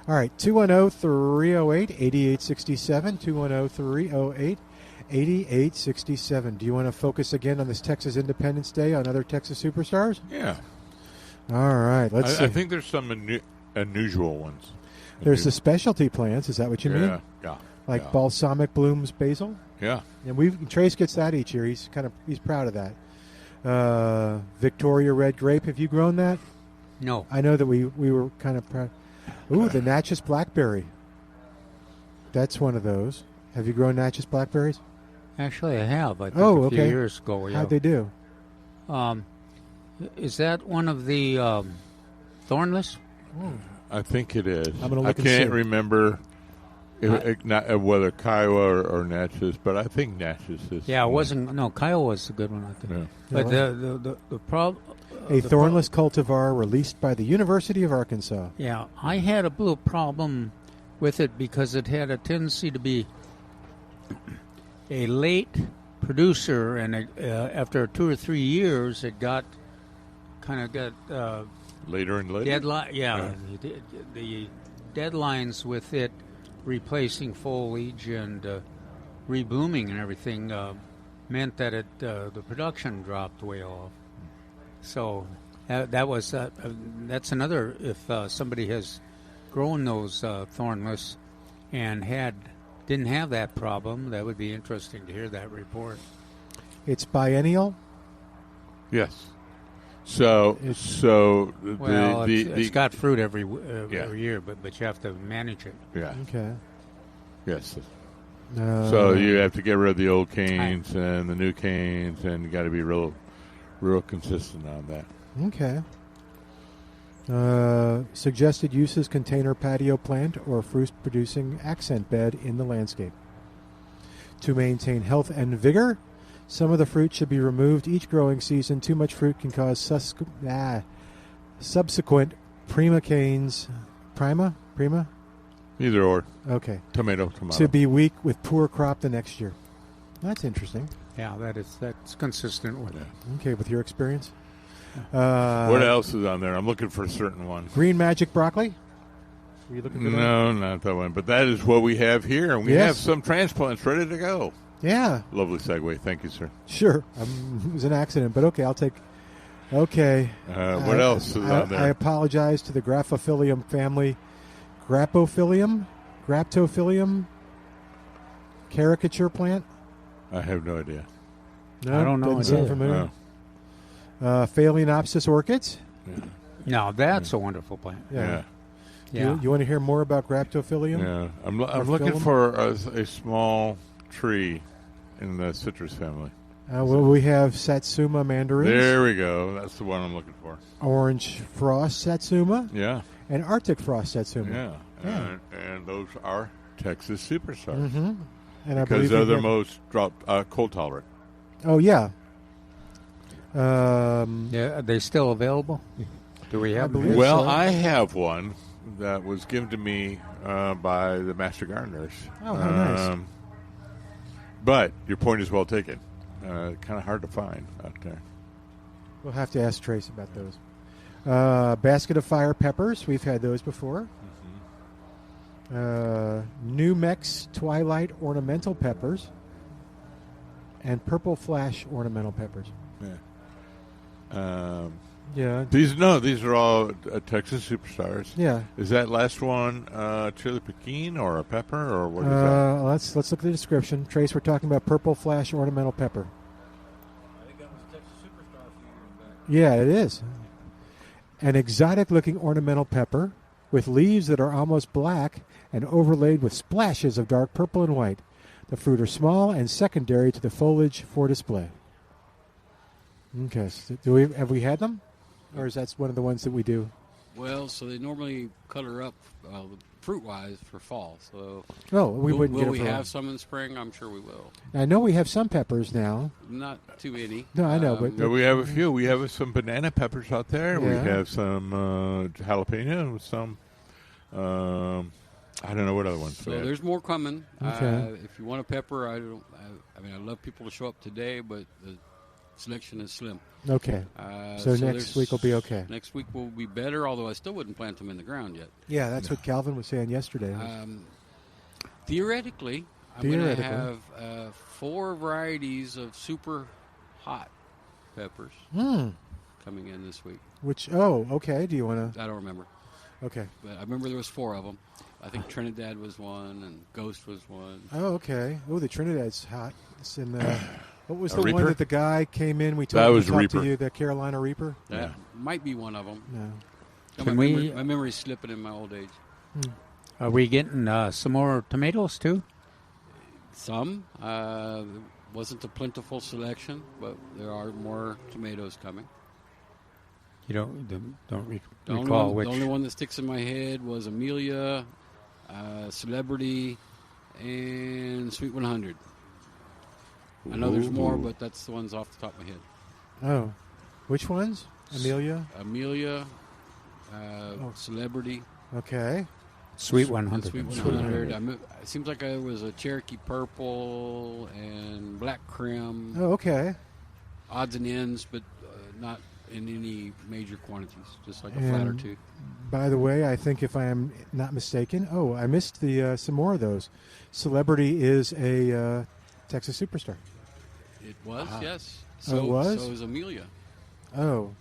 All right, 210-308-8867, 210-308-8867. Do you want to focus again on this Texas Independence Day on other Texas superstars? Yeah. All right, let's see. I think there's some unusual ones. There's the specialty plants. Is that what you mean? Yeah. Like balsamic blooms basil? Yeah. And Trace gets that each year. He's proud of that. Victoria red grape. Have you grown that? No. I know that we were kind of proud. Ooh, the Natchez blackberry. That's one of those. Have you grown Natchez blackberries? Actually, I have. I think a few years ago. Yeah. How'd they do? Is that one of the thornless? I think it is. I'm gonna I look and see. can't remember whether Kiowa or Natchez, but I think Natchez is. Yeah, it wasn't. No, Kyle was a good one, I think. Yeah. But the problem. A thornless cultivar released by the University of Arkansas. Yeah, I had a little problem with it because it had a tendency to be a late producer, and after 2 or 3 years, it got Later and later. deadline. Yeah, the deadlines with it replacing foliage and reblooming and everything meant that the production dropped way off. So that's another. If somebody has grown those thornless and didn't have that problem, that would be interesting to hear that report. It's biennial. Yes. So it's got fruit every year, but you have to manage it. Yeah. Okay. Yes. So you have to get rid of the old canes and the new canes, and you got to be real consistent on that. Okay. Suggested uses: container patio plant or fruit-producing accent bed in the landscape. To maintain health and vigor, some of the fruit should be removed each growing season. Too much fruit can cause subsequent prima canes. Prima? Either or. Okay. Tomato. To be weak with poor crop the next year. That's interesting. Yeah, that's consistent with it. Okay, with your experience. What else is on there? I'm looking for a certain one. Green magic broccoli. Were you looking for that? No, not that one. But that is what we have here, and we have some transplants ready to go. Yeah. Lovely segue. Thank you, sir. Sure. It was an accident, but okay, I'll take. Okay. What else is on there? I apologize to the Graptophillium family. Graptophillium, caricature plant. I have no idea. No, I don't know. Doesn't sound familiar. Phalaenopsis orchids. Yeah. Now that's a wonderful plant. Yeah. You want to hear more about Graptophillium? Yeah. I'm looking for a small tree in the citrus family. Well, we have Satsuma mandarins. There we go. That's the one I'm looking for. Orange frost Satsuma. Yeah. And Arctic frost Satsuma. Yeah. And those are Texas superstars. Mm-hmm. And because they're the most cold tolerant. Oh, yeah. Are they still available? Do we have them? Well, so. I have one that was given to me by the Master Gardeners. Oh, how nice. But your point is well taken. Kind of hard to find out there. We'll have to ask Trace about those. Basket of fire peppers. We've had those before. New Mex Twilight ornamental peppers. And purple flash ornamental peppers. Yeah. These are all Texas superstars. Yeah. Is that last one chili pekin or a pepper or what is that? Let's look at the description. Trace, we're talking about purple flash ornamental pepper. I think that was Texas Superstar a few years back. Yeah, it is. An exotic-looking ornamental pepper with leaves that are almost black and overlaid with splashes of dark purple and white. The fruit are small and secondary to the foliage for display. Okay, so have we had them? Or is that one of the ones that we do? Well, so they normally color up fruit-wise for fall. So we wouldn't get Will it we for have some in spring? I'm sure we will. I know we have some peppers now. Not too many. No, I know, but we have a few. We have some banana peppers out there. Yeah. We have some jalapeno, some I don't know what other ones. So there's more coming. Okay. If you want a pepper, I love people to show up today, but the selection is slim. Okay. So next week will be okay. Next week will be better, although I still wouldn't plant them in the ground yet. Yeah, that's what Calvin was saying yesterday. Theoretically, I'm going to have 4 varieties of super hot peppers coming in this week. Which? Oh, okay. Do you want to? I don't remember. Okay. But I remember there was 4 of them. I think Trinidad was one, and Ghost was one. Oh, okay. Oh, the Trinidad's hot. It's in. What was the Reaper? one that the guy came in? We That was talked Reaper. to you, the Carolina Reaper. That might be one of them. No. My memory's slipping in my old age. Are we getting some more tomatoes too? Some. Wasn't a plentiful selection, but there are more tomatoes coming. You don't The recall which. The only one that sticks in my head was Amelia, Celebrity, and Sweet 100. I know there's more, but that's the ones off the top of my head. Oh, which ones? Amelia. Celebrity. Okay. Sweet 100. Sweet 100. It seems like it was a Cherokee Purple and Black Crim. Oh, okay. Odds and ends, but not in any major quantities, just like a flat or two. By the way, I think if I am not mistaken, I missed some more of those. Celebrity is a Texas Superstar. It was, yes. So it was? So is Amelia. Oh.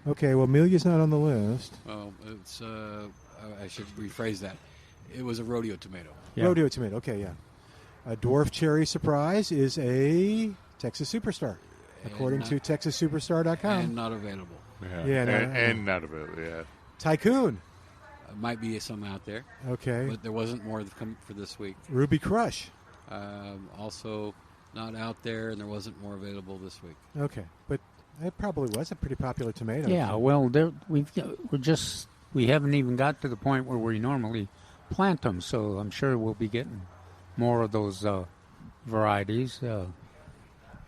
Okay, well, Amelia's not on the list. Well, it's, I should rephrase that. It was a rodeo tomato. Yeah. Rodeo tomato, okay, yeah. A Dwarf Cherry Surprise is a Texas Superstar, according to TexasSuperstar.com. And not available. And not available, yeah. Tycoon. Might be some out there. Okay. But there wasn't more come for this week. Ruby Crush. Also not out there, and there wasn't more available this week. Okay, but it probably was a pretty popular tomato. Yeah, well, we haven't even got to the point where we normally plant them, so I'm sure we'll be getting more of those varieties,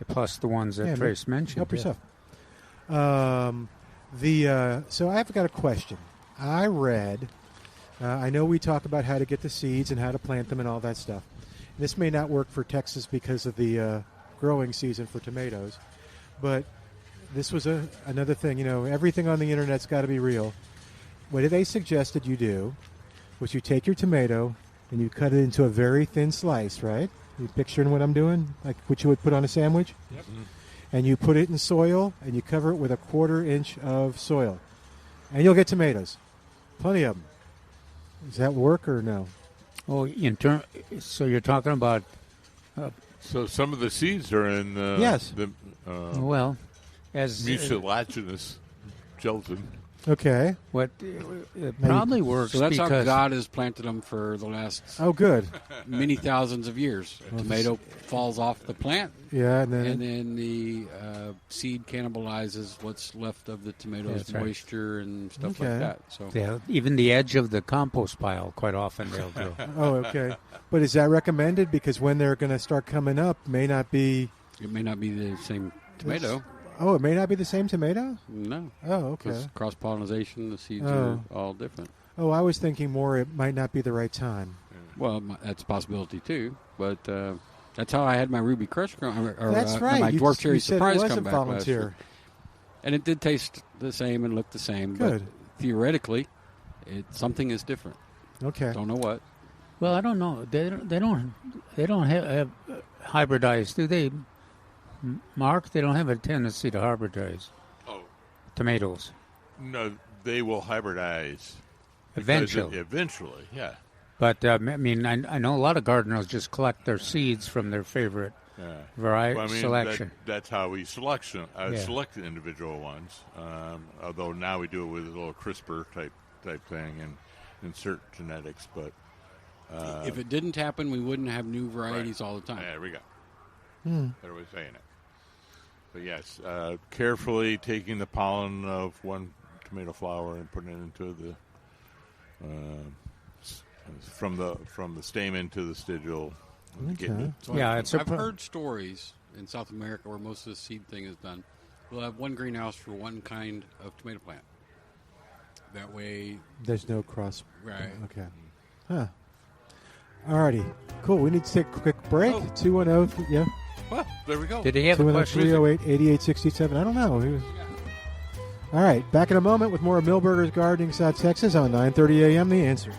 plus the ones that Trace mentioned. Help yourself. So I've got a question. I read. I know we talk about how to get the seeds and how to plant them and all that stuff. This may not work for Texas because of the growing season for tomatoes, but this was another thing. Everything on the Internet's got to be real. What they suggested you do was you take your tomato and you cut it into a very thin slice, right? You picturing what I'm doing? Like what you would put on a sandwich? Yep. And you put it in soil and you cover it with a 1/4 inch of soil. And you'll get tomatoes. Plenty of them. Does that work or no? Oh, so you're talking about... So some of the seeds are in yes. the as mucilaginous gelatin. Okay. What it probably works. So that's because how God has planted them for the last good many thousands of years. A tomato falls off the plant. Yeah, and then the seed cannibalizes what's left of the tomato's moisture and stuff like that. So even the edge of the compost pile, quite often they'll do. Oh, okay. But is that recommended? Because when they're going to start coming up, it may not be the same tomato. Oh, it may not be the same tomato? No. Oh, okay. Because cross-pollination, the seeds are all different. Oh, I was thinking more it might not be the right time. Well, that's a possibility, too. But that's how I had my Ruby Crush that's right. My Dwarf Cherry Surprise come back volunteer. last year. And it did taste the same and look the same. Good. But theoretically, something is different. Okay. Don't know what. Well, I don't know. They don't have hybridized, do they? Mark, they don't have a tendency to hybridize tomatoes. No, they will hybridize. Eventually, yeah. But, I know a lot of gardeners just collect their seeds from their favorite variety selection. That's how we select the individual ones, although now we do it with a little CRISPR type type thing and insert genetics. But if it didn't happen, we wouldn't have new varieties all the time. there we go. Better way of saying it. But yes, carefully taking the pollen of one tomato flower and putting it into from the stamen to the stidule. Okay. I've heard stories in South America where most of the seed thing is done. We'll have one greenhouse for one kind of tomato plant. That way, there's no cross. Right. Okay. Huh. Alrighty. Cool. We need to take a quick break. 210. Yeah. Well, there we go. Did he have a question? 210-308-8867. I don't know. All right. Back in a moment with more of Milberger's Gardening South Texas on 9:30 a.m. The Answer.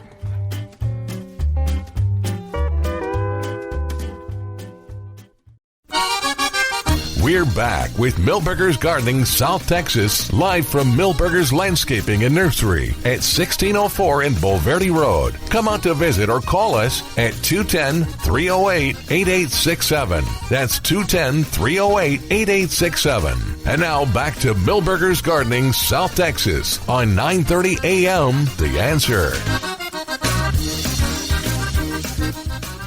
We're back with Milberger's Gardening South Texas, live from Milberger's Landscaping and Nursery at 1604 in Bulverde Road. Come out to visit or call us at 210-308-8867. That's 210-308-8867. And now back to Milberger's Gardening South Texas on 9:30 a.m. The Answer.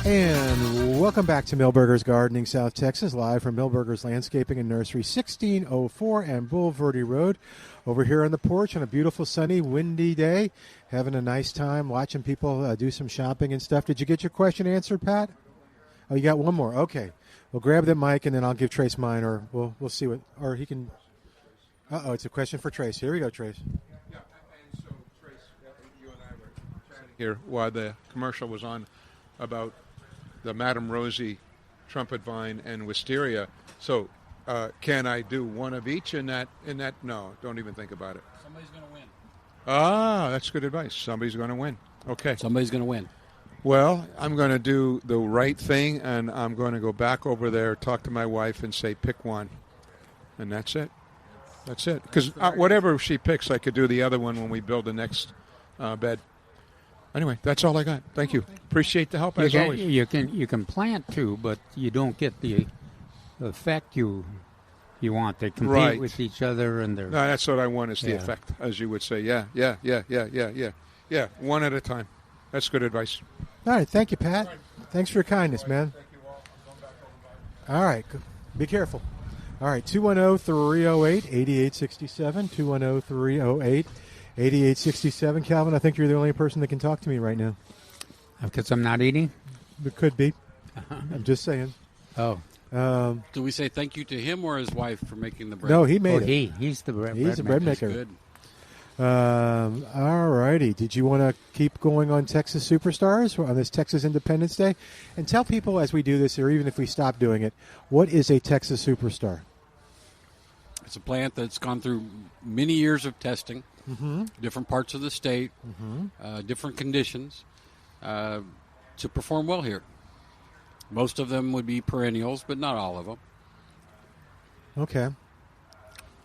And welcome back to Milberger's Gardening South Texas, live from Milberger's Landscaping and Nursery, 1604 and Bulverde Road. Over here on the porch on a beautiful, sunny, windy day, having a nice time watching people do some shopping and stuff. Did you get your question answered, Pat? Oh, you got one more. Okay. Well, grab the mic, and then I'll give Trace mine, or we'll see what, or he can. Uh-oh, it's a question for Trace. Here we go, Trace. Yeah, and so, Trace, you and I were chatting here while the commercial was on about the Madame Rosie trumpet vine and wisteria. So, can I do one of each in that? No, don't even think about it. Somebody's going to win. Ah, that's good advice. Somebody's going to win. Okay. Somebody's going to win. Well, I'm going to do the right thing, and I'm going to go back over there, talk to my wife, and say, pick one. And that's it. That's it. Because whatever she picks, I could do the other one when we build the next bed. Anyway, that's all I got. Thank you. Appreciate the help, as always. You can plant too, but you don't get the effect you want. They compete with each other, and they're... No, that's what I want, is the effect, as you would say. Yeah. Yeah, one at a time. That's good advice. All right. Thank you, Pat. Thanks for your kindness, man. Thank you all. I'm going back over. All right. Be careful. All right. 210-308-8867. 210-308-8867. Calvin, I think you're the only person that can talk to me right now. Because I'm not eating? It could be. I'm just saying. Oh. Do we say thank you to him or his wife for making the bread? No, he made it. He's the bread He's the bread maker. Good. All righty. Did you want to keep going on Texas Superstars on this Texas Independence Day? And tell people as we do this, or even if we stop doing it, what is a Texas Superstar? It's a plant that's gone through many years of testing, different parts of the state, different conditions, to perform well here. Most of them would be perennials, but not all of them. Okay.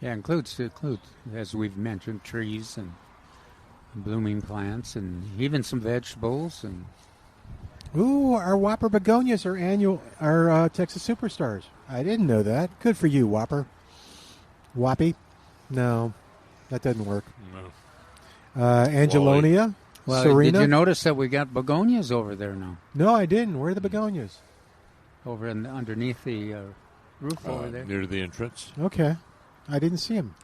Yeah, includes, as we've mentioned, trees and blooming plants and even some vegetables. And ooh, our Whopper begonias are Texas Superstars. I didn't know that. Good for you, Whopper. Whoppy? No, that doesn't work. No. Angelonia? Well, Serena? did you notice that we got begonias over there now? No, I didn't. Where are the begonias? Over underneath the roof over there. Near the entrance. Okay. I didn't see them.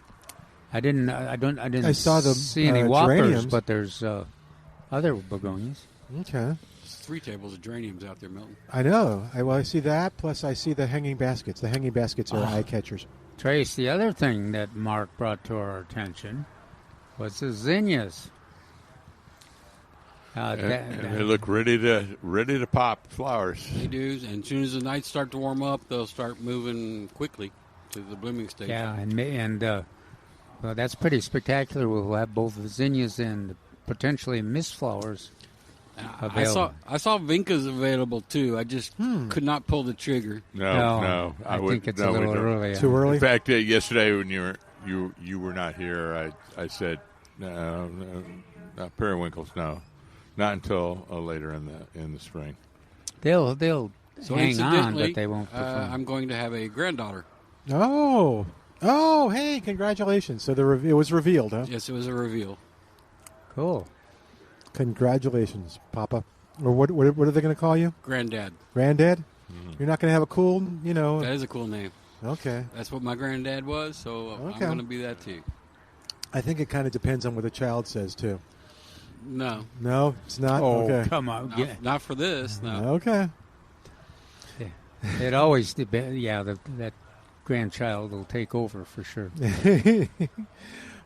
I didn't I saw the see any whoppers, geraniums. but there's other begonias. Okay. There's 3 tables of geraniums out there, Milton. I know. I see that, plus I see the hanging baskets. The hanging baskets are eye catchers. Trace, the other thing that Mark brought to our attention was the zinnias. And they look ready to pop flowers. They do, and as soon as the nights start to warm up, they'll start moving quickly to the blooming stage. Yeah, and well, that's pretty spectacular. We'll have both the zinnias and potentially mist flowers available. I saw Vincas available too. I just could not pull the trigger. No. I think it's a little early. Too early? In fact, yesterday when you were not here, I said no, not periwinkles. No, not until later in the spring. They'll So hang on, incidentally, but they won't perform. I'm going to have a granddaughter. Oh, hey, congratulations. So it was revealed, huh? Yes, it was a reveal. Cool. Congratulations, Papa. Or what are they going to call you? Granddad. Granddad? You're not going to have a cool, That is a cool name. Okay. That's what my granddad was, so I'm going to be that too. I think it kind of depends on what the child says, too. No. No, it's not? Oh, okay. come on. Not for this, no. Okay. It always depends. Yeah, that grandchild will take over for sure.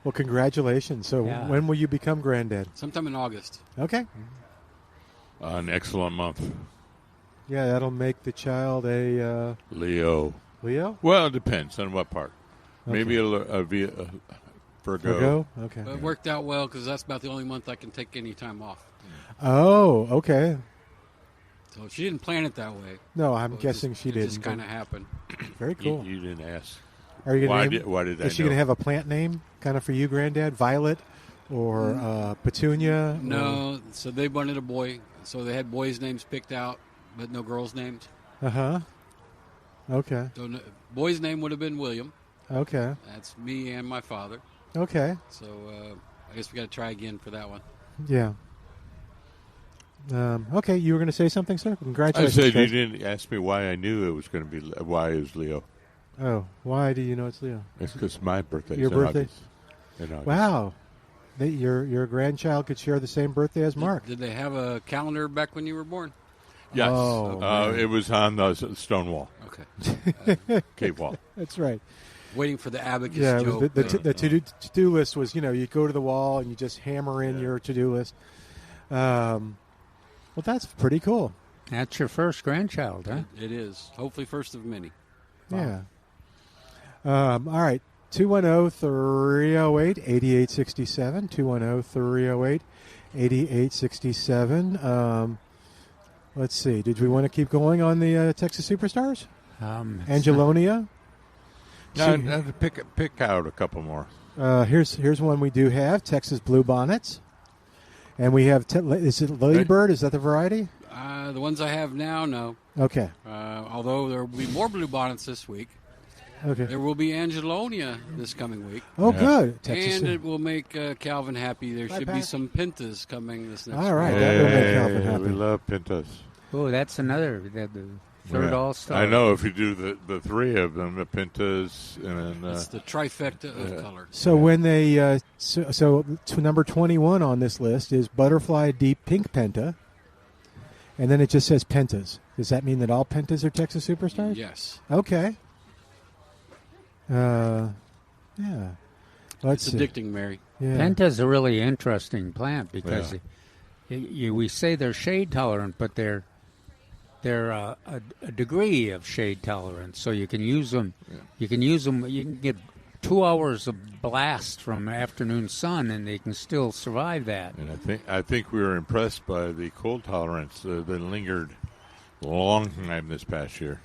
Well, congratulations. So when will you become granddad? Sometime in August. Okay. An excellent month. Yeah, that'll make the child a... Leo. Leo? Well, it depends on what part. Okay. Maybe a Virgo. Virgo? Okay. But it worked out well because that's about the only month I can take any time off. Oh, okay. So she didn't plan it that way. No, I'm guessing she didn't. It just kind of happened. Very cool. You didn't ask. Are you why gonna why did I Is she know? going to have a plant name kind of for you, Granddad? Violet or Petunia? No, so they wanted a boy. So they had boys' names picked out, but no girls' names. Uh-huh. Okay. So boy's name would have been William. Okay. That's me and my father. Okay. So I guess we got to try again for that one. Yeah. Okay, you were going to say something, sir? I Congratulations. said you Trace. didn't ask me why I knew it was going to be. Why is Leo? Oh, why do you know it's Leo? It's because my birthday. Your birthday? In August. Wow. Your grandchild could share the same birthday as Mark. Did they have a calendar back when you were born? Yes. Oh, it was on the stone wall. Okay. Cave wall. That's right. Waiting for the abacus Yeah, joke. the to-do list was, you go to the wall and you just hammer in your to-do list. Well, that's pretty cool. That's your first grandchild, huh? It is. Hopefully first of many. Yeah. All right. 210-308-8867. 210-308-8867. Let's see. Did we want to keep going on the Texas Superstars? Angelonia? No, I have to pick out a couple more. Here's one we do have. Texas Bluebonnets. And we have, is it Ladybird? Is that the variety? The ones I have now, no. Okay. Although there will be more bluebonnets this week. Okay. There will be Angelonia this coming week. Oh, good. Texas. And it will make Calvin happy. There should be Pat. some Pintas coming this next All right. week. That will make Calvin happy. We love Pintas. Oh, that's another. The third All-Star. I know if you do the three of them, the Pintas and It's the trifecta of color. So when they number 21 on this list is Butterfly Deep Pink Penta, and then it just says Pentas. Does that mean that all Pentas are Texas Superstars? Yes. Okay. Yeah. Let's It's see. addicting, Mary. Yeah. Penta's a really interesting plant because we say they're shade tolerant, but they're a degree of shade tolerance. So you can use them. Yeah. You can use them. You can get 2 hours of blast from afternoon sun, and they can still survive that. And I think we were impressed by the cold tolerance that lingered a long time this past year.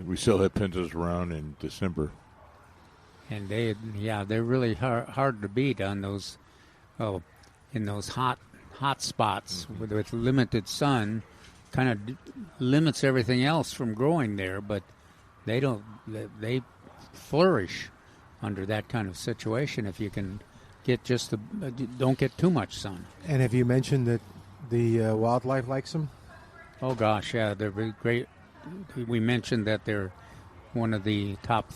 We still had Pintas around in December. And they're really hard to beat on those, in those hot spots with limited sun. Kind of limits everything else from growing there, but they they flourish under that kind of situation if you can get don't get too much sun. And have you mentioned that the wildlife likes them? Oh gosh, yeah, they're really great. We mentioned that they're one of the top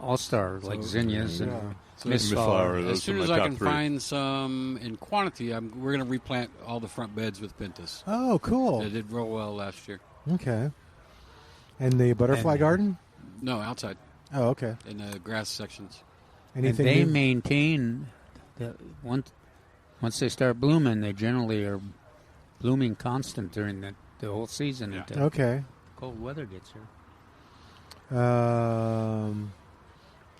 all-stars, like zinnias and mistflower. As soon as I can find some in quantity, we're going to replant all the front beds with Pintas. Oh, cool. They did real well last year. Okay. And the butterfly garden? No, outside. Oh, okay. In the grass sections. Anything and they new? maintain that once they start blooming, they generally are blooming constant during the whole season until okay. cold weather gets here.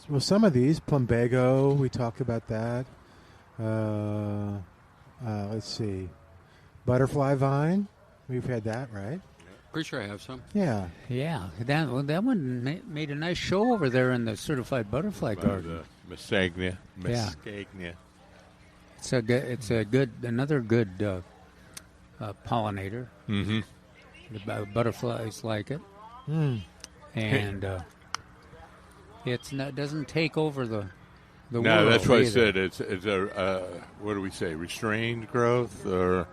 Well, some of these, plumbago, we talked about that. Let's see. Butterfly vine, we've had that, right? Pretty sure I have some. Yeah. Yeah, that one made a nice show over there in the certified butterfly garden. Mesagnia. It's another good pollinator. Mm-hmm. The butterflies like it. And it doesn't take over the the No, world. that's why I either. said it's a what do we say? Restrained growth or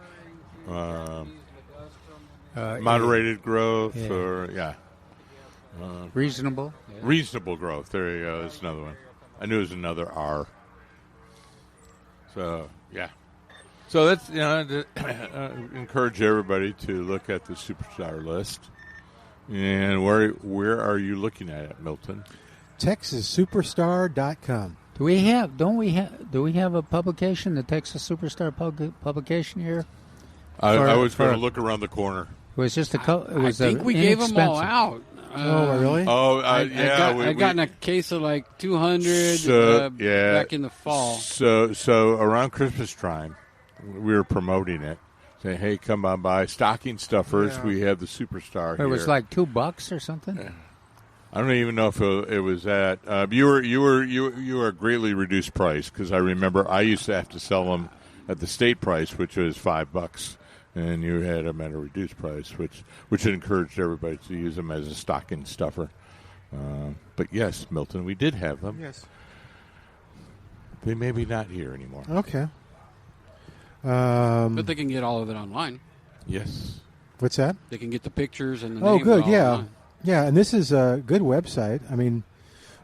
moderated growth Yeah. or Reasonable. Yeah. reasonable growth. There you go. That's another one. I knew it was another R. So yeah. So that's encourage everybody to look at the superstar list. And where are you looking at it, Milton? TexasSuperstar.com. Do we have a publication, the Texas Superstar publication here? I was going to look around the corner. It was just I think we gave them all out. Oh, really? Oh, I'd gotten a case of like 200 back in the fall. So around Christmas time, we were promoting it. Saying, hey, come on by. Stocking stuffers, we have the Superstar here. It was like $2 or something? I don't even know if it was that. You were a greatly reduced price because I remember I used to have to sell them at the state price, which was $5, and you had them at a reduced price, which encouraged everybody to use them as a stocking stuffer. But yes, Milton, we did have them. Yes. They may be not here anymore. Okay. But they can get all of it online. Yes. What's that? They can get the pictures and the Oh, names good. all Yeah. online. Yeah, and this is a good website. I mean,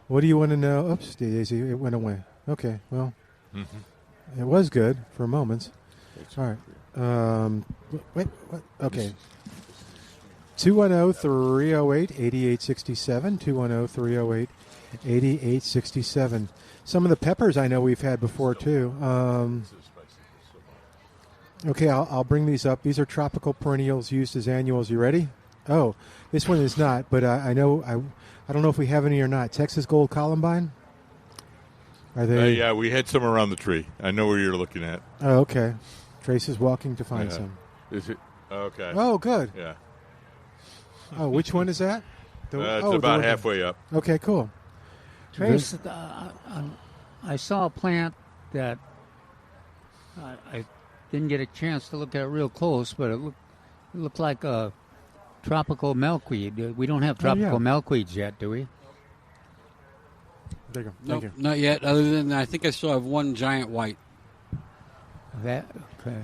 what do you want to know? Oops, Daisy, it went away. Okay, well, It was good for moments. All right. Wait, what? Okay. 210-308-8867. 210-308-8867. Some of the peppers I know we've had before, too. Okay, I'll bring these up. These are tropical perennials used as annuals. You ready? Oh, this one is not, but I know I don't know if we have any or not. Texas Gold Columbine? Are they? Yeah, we had some around the tree. I know where you're looking at. Oh, okay. Trace is walking to find some. Is it? Okay. Oh, good. Yeah. Oh, which one is that? It's about halfway up. Okay, cool. Trace, I saw a plant that I didn't get a chance to look at it real close, but it looked like a tropical milkweed. We don't have tropical milkweeds yet, do we? There you go. Nope, Thank you. not yet. Other than I think I still have one giant white. That okay.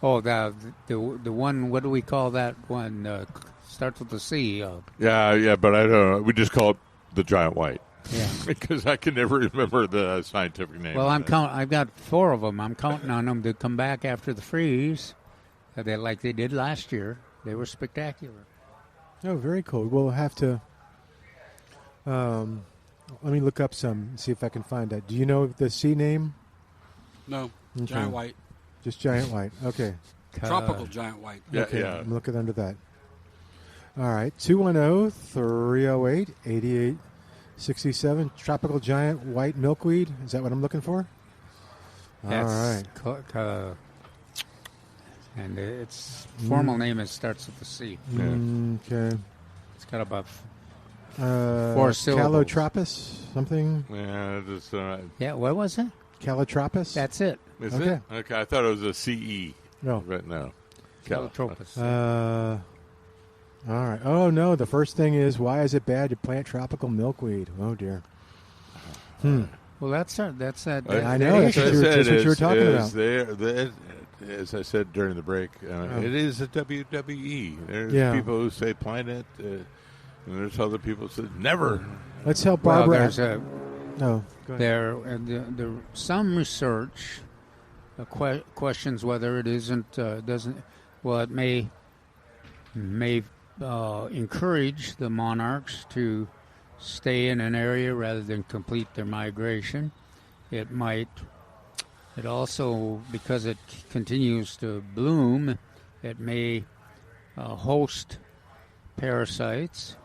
Oh, the one. What do we call that one? Starts with the C. Yeah, but I don't know. We just call it the giant white. Yeah, because I can never remember the scientific name. Well, I've got 4 of them. I'm counting on them to come back after the freeze, like they did last year. They were spectacular. Oh, very cool. We'll have to. Let me look up some and see if I can find that. Do you know the C name? No, Okay. giant white. Just giant white. Okay. Tropical giant white. Yeah, Okay, yeah. I'm looking under that. All right. 210-308-8867. Tropical giant white milkweed. Is that what I'm looking for? That's All right. And its formal name starts with the C. Okay. It's got about 4 syllables. Calotropis, something? Yeah, just, Yeah, what was it? Calotropis? That's it. is Okay. it? Okay, I thought it was a CE. No. But no. Calotropis. All right. Oh, no. The first thing is, why is it bad to plant tropical milkweed? Oh, dear. Well, that's that. I know. That's what you were talking about. As I said during the break, it is a WWE. There's people who say plant it, and there's other people who say never. Let's help Barbara. Well, go ahead. there some research questions whether it doesn't. Well, it may encourage the monarchs to stay in an area rather than complete their migration. It also, because it continues to bloom, it may host parasites.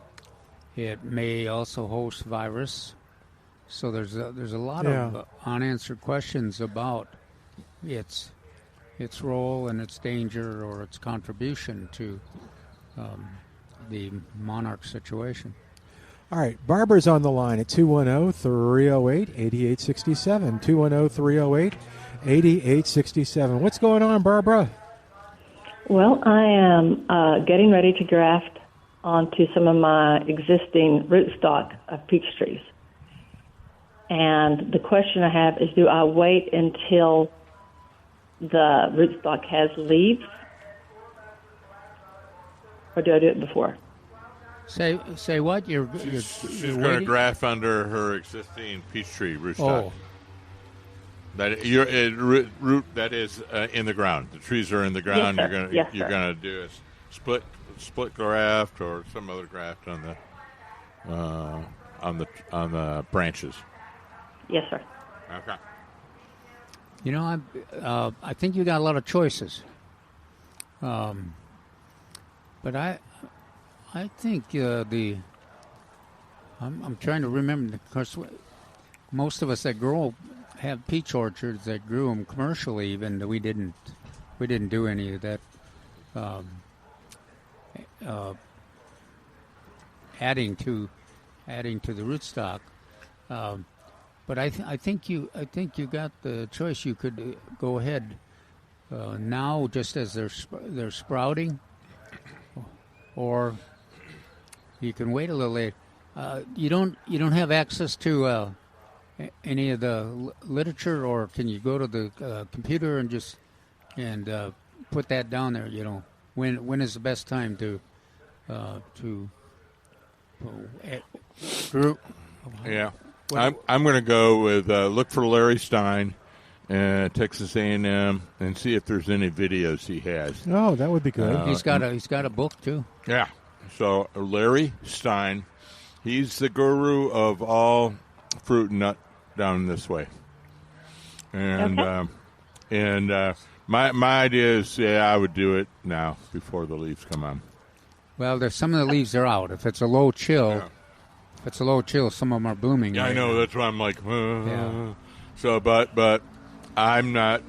It may also host virus. So there's a lot of unanswered questions about its role and its danger or its contribution to the monarch situation. All right. Barbara's on the line at 210-308-8867. 210-308-8867. What's going on, Barbara? Well, I am getting ready to graft onto some of my existing rootstock of peach trees. And the question I have is, do I wait until the rootstock has leaves, or do I do it before? Say what? She's going to graft under her existing peach tree rootstock. Oh. That root that is in the ground. The trees are in the ground. Yes, You're gonna do a split graft or some other graft on the branches. Yes, sir. Okay. You know, I think you got a lot of choices. But I think I'm trying to remember. Of course, most of us that have peach orchards that grew them commercially. Even we didn't do any of that. Adding to the rootstock. But I think you got the choice. You could go ahead now, just as they're sprouting, or you can wait a little later. You don't have access to any of the literature, or can you go to the computer and just put that down there? You know, when is the best time to group? Yeah. I'm going to go with look for Larry Stein, Texas A&M, and see if there's any videos he has. Oh, that would be good. He's got a book too. Yeah. So Larry Stein, he's the guru of all fruit and nut down this way. And Okay. My idea is, I would do it now before the leaves come on. Well, there's some of the leaves are out. If it's a low chill. Yeah. If it's a low chill, some of them are blooming. Yeah, right I know. now. That's why I'm like, Yeah. So, but I'm not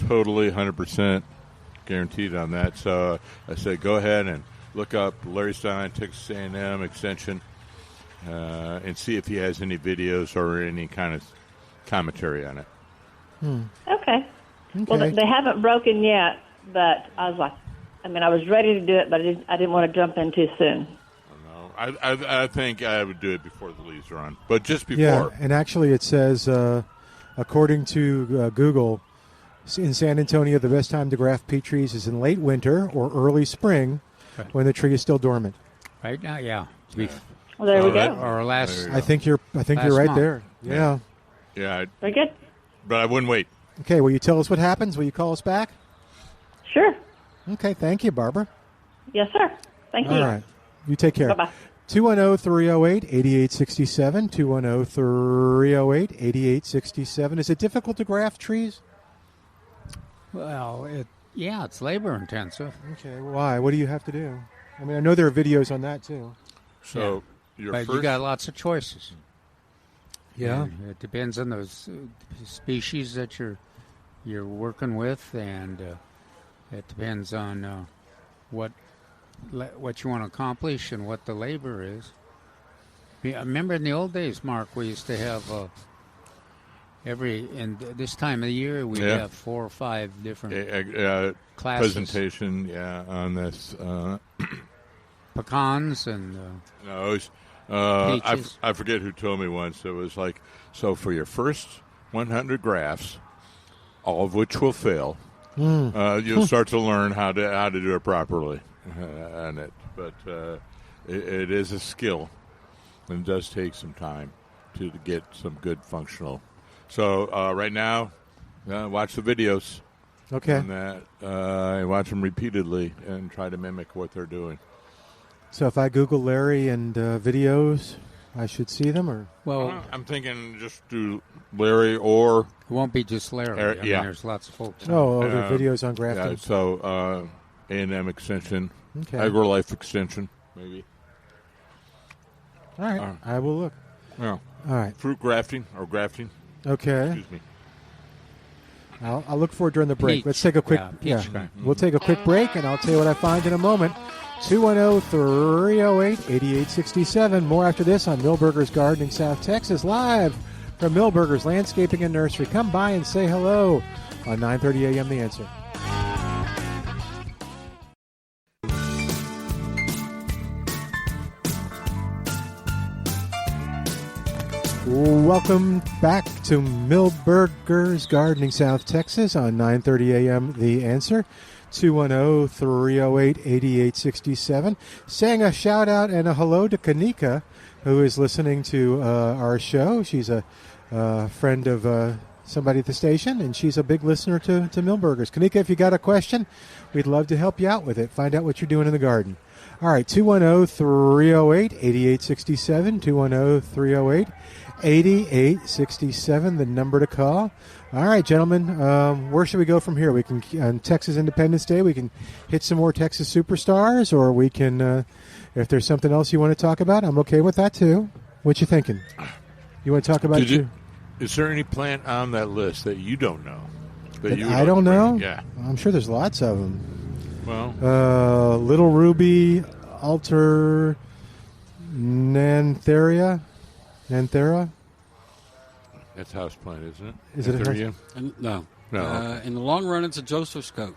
totally 100% guaranteed on that. So I said, go ahead and look up Larry Stein, Texas A&M Extension, and see if he has any videos or any kind of commentary on it. Okay. Well, they haven't broken yet, but I was like, I was ready to do it, but I didn't want to jump in too soon. I think I would do it before the leaves are on, but just before. Yeah, and actually it says, according to Google, in San Antonio, the best time to graft peach trees is in late winter or early spring when the tree is still dormant. Right now, yeah. Well, there we go. Or last. I think you're right month. there. Yeah. Yeah. Very good. But I wouldn't wait. Okay, will you tell us what happens? Will you call us back? Sure. Okay, thank you, Barbara. Yes, sir. Thank you. All right. You take care. Bye-bye. 210-308-8867, 210-308-8867. Is it difficult to graft trees? Well, it's labor intensive. Okay, why? What do you have to do? I know there are videos on that, too. So But you got lots of choices. Yeah. And it depends on those species that you're working with, and it depends on what you want to accomplish and what the labor is. I remember in the old days, Mark, we used to have this time of the year we'd have 4 or 5 different classes. Presentation, on this. Pecans and peaches. I forget who told me once. It was like, so for your first 100 grafts, all of which will fail, you'll start to learn how to do it properly. On it, but it is a skill, and it does take some time to get some good functional. So right now, watch the videos. Okay. On that, watch them repeatedly and try to mimic what they're doing. So if I Google Larry and videos, I should see them, or? Well, I'm thinking just do Larry, or it won't be just Larry. There's lots of folks. There are videos on grafting. Yeah, so A&M Extension, okay. AgriLife Extension, maybe. All right, I will look. Yeah. All right. Fruit grafting or grafting. Okay. Excuse me. I'll look for it during the break. Peach. Let's take a quick. We'll take a quick break, and I'll tell you what I find in a moment. 210-308-8867. More after this on Milberger's Gardening, South Texas, live from Milberger's Landscaping and Nursery. Come by and say hello on 9:30 a.m. The Answer. Welcome back to Milberger's Gardening, South Texas on 9:30 a.m. The Answer. 210-308-8867. Saying a shout out and a hello to Kanika, who is listening to our show. She's a friend of somebody at the station, and she's a big listener to Milberger's. Kanika, if you got a question, we'd love to help you out with it. Find out what you're doing in the garden. All right, 210-308-8867, 210-308-8867, the number to call. All right, gentlemen, where should we go from here? We can, on Texas Independence Day, we can hit some more Texas superstars, or we can, if there's something else you want to talk about, I'm okay with that too. What you thinking? You want to talk about Is there any plant on that list that you don't know? That I don't know? Yeah. I'm sure there's lots of them. Well, Little Ruby, Alter, Nanthera. That's houseplant, isn't it? Is it a house? No. No. In the long run, it's a Joseph's coat.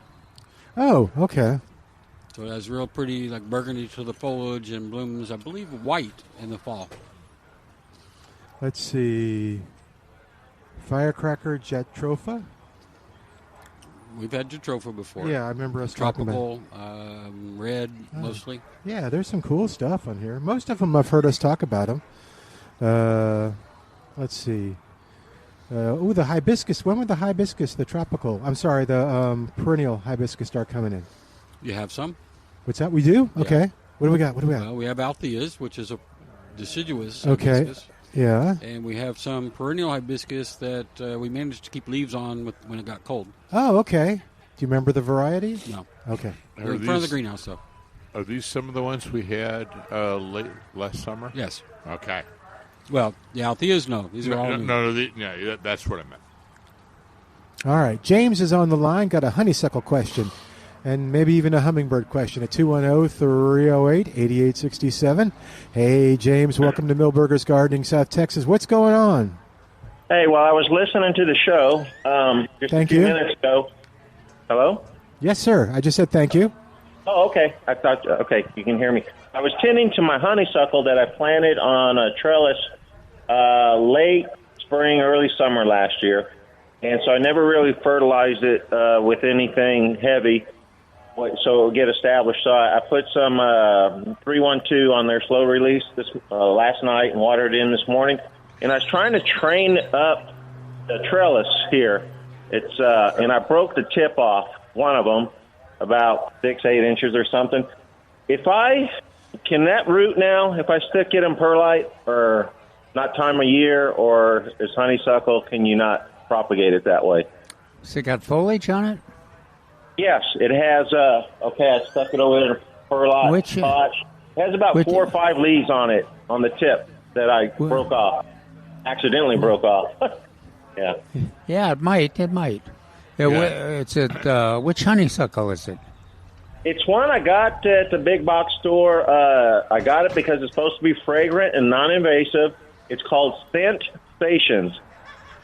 Oh, okay. So it has real pretty, like burgundy to the foliage and blooms, I believe, white in the fall. Let's see. Firecracker Jatropha. We've had Jatropha before. Yeah, I remember us talking about tropical, red mostly. Yeah, there's some cool stuff on here. Most of them I've heard us talk about them. Let's see. The hibiscus. When would the hibiscus, the tropical, I'm sorry, the perennial hibiscus start coming in? You have some? What's that? We do? Yeah. Okay. What do we got? Well, we have Altheas, which is a deciduous okay. hibiscus. Yeah. And we have some perennial hibiscus that we managed to keep leaves on when it got cold. Oh, okay. Do you remember the variety? No. Okay. They're in front of the greenhouse, though. Are these some of the ones we had late last summer? Yes. Okay. Well, the Altheas, no. These are all new. That's what I meant. All right. James is on the line. Got a honeysuckle question and maybe even a hummingbird question at 210-308-8867. Hey, James, welcome to Milberger's Gardening, South Texas. What's going on? Hey, well, I was listening to the show just Thank a few you. minutes ago. Hello? Yes, sir. I just said thank you. Oh, okay. I thought, okay, you can hear me. I was tending to my honeysuckle that I planted on a trellis late spring, early summer last year. And so I never really fertilized it with anything heavy so it would get established. So I put some 312 on their slow release last night and watered it in this morning. And I was trying to train up the trellis here. And I broke the tip off, one of them, about 6-8 inches or something. Can that root now, if I stick it in perlite or not time of year, or is honeysuckle, can you not propagate it that way? Has it got foliage on it? Yes, it has. Okay, I stuck it over there in perlite pot. It has about 4 or 5 leaves on it, on the tip that I broke off. Accidentally broke off. Yeah. Yeah, it might. It's at which honeysuckle is it? It's one I got at the big box store. I got it because it's supposed to be fragrant and non-invasive. It's called Scent Stations,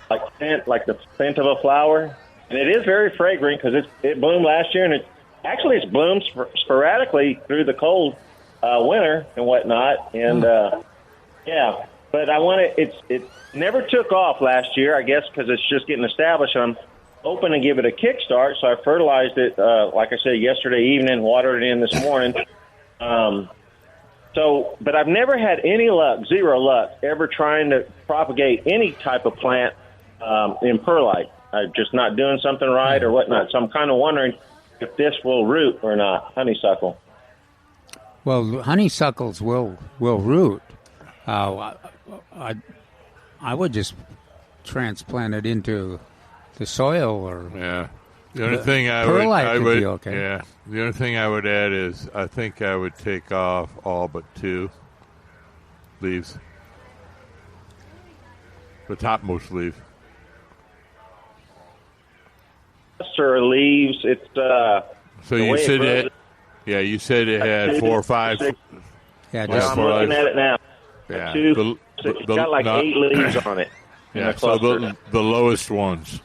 like the scent of a flower. And it is very fragrant because it bloomed last year, and it's bloomed sporadically through the cold winter and whatnot. And yeah, but it never took off last year, I guess, because it's just getting established. I'm hoping to give it a kickstart, so I fertilized it, like I said, yesterday evening, watered it in this morning. But I've never had any luck, zero luck, ever trying to propagate any type of plant in perlite. I'm just not doing something right or whatnot. So I'm kind of wondering if this will root or not, honeysuckle. Well, honeysuckles will root. I would just transplant it into the soil, or the only thing I would okay. Yeah, the only thing I would add is I think I would take off all but 2 leaves, the topmost leaf. Or leaves. It's so you said it. Yeah, you said it had 4 or 5. Yeah, I'm looking at it now. Yeah, it's got like 8 leaves on it. Yeah, so the lowest ones.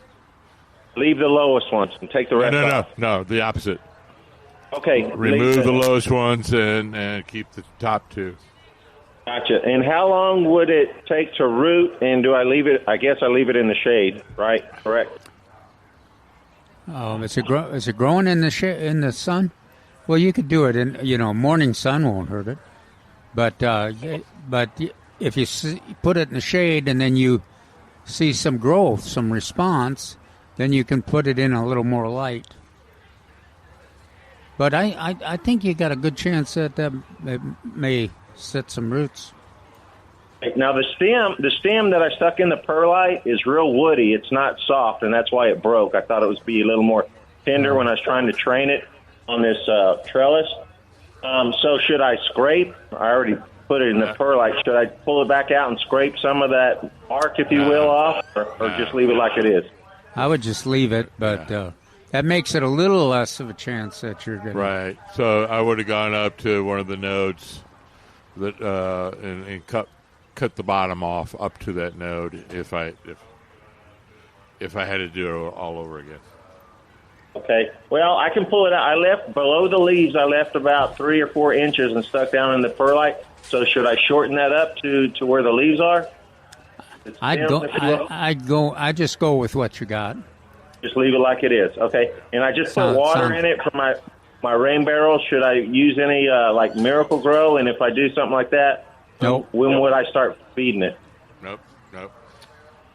Leave the lowest ones and take the rest off. No, the opposite. Okay. Remove the lowest ones and keep the top 2. Gotcha. And how long would it take to root? And do I leave it? I guess I leave it in the shade, right? Correct. Is it growing in the sun? Well, you could do it in morning sun won't hurt it, but if you put it in the shade and then you see some growth, some response, then you can put it in a little more light. But I think you got a good chance that it may set some roots. Now the stem that I stuck in the perlite is real woody. It's not soft, and that's why it broke. I thought it would be a little more tender when I was trying to train it on this trellis. So should I scrape? I already put it in the perlite. Should I pull it back out and scrape some of that bark, if you will, off, or just leave it like it is? I would just leave it, but that makes it a little less of a chance that you're going to... Right. So I would have gone up to one of the nodes that and cut the bottom off up to that node if I had to do it all over again. Okay. Well, I can pull it out. I left below the leaves. I left about 3 or 4 inches and stuck down in the perlite. So should I shorten that up to where the leaves are? I just go with what you got. Just leave it like it is. Okay. And I just put water in it for my rain barrels. Should I use any like Miracle Grow? And if I do something like that, nope. When would I start feeding it? Nope.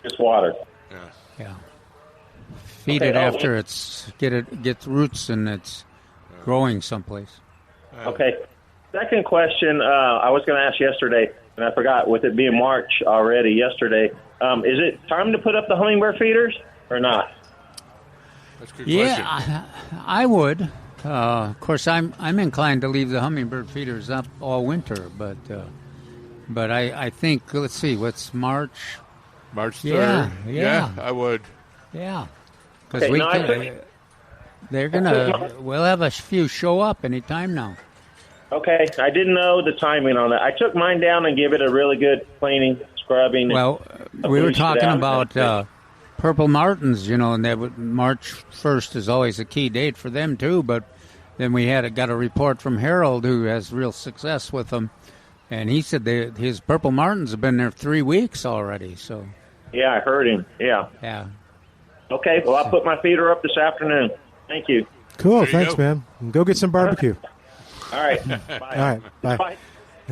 Just water. Yeah. Feed it after gets roots and it's growing someplace. Okay. Second question, I was going to ask yesterday, and I forgot, with it being March already yesterday, is it time to put up the hummingbird feeders or not? That's a good question. Yeah, I would. Of course, I'm inclined to leave the hummingbird feeders up all winter, but I think, let's see, what's March? March 3rd. Yeah, I would. Yeah, because we'll have a few show up anytime now. Okay, I didn't know the timing on that. I took mine down and gave it a really good cleaning, scrubbing. Well, we were talking about Purple Martins, and March 1st is always a key date for them too. But then we got a report from Harold, who has real success with them, and he said his Purple Martins have been there 3 weeks already. So yeah, I heard him. Yeah. Okay, well, I'll put my feeder up this afternoon. Thank you. Cool, thanks, man. Go get some barbecue. All right. Bye. All right, bye.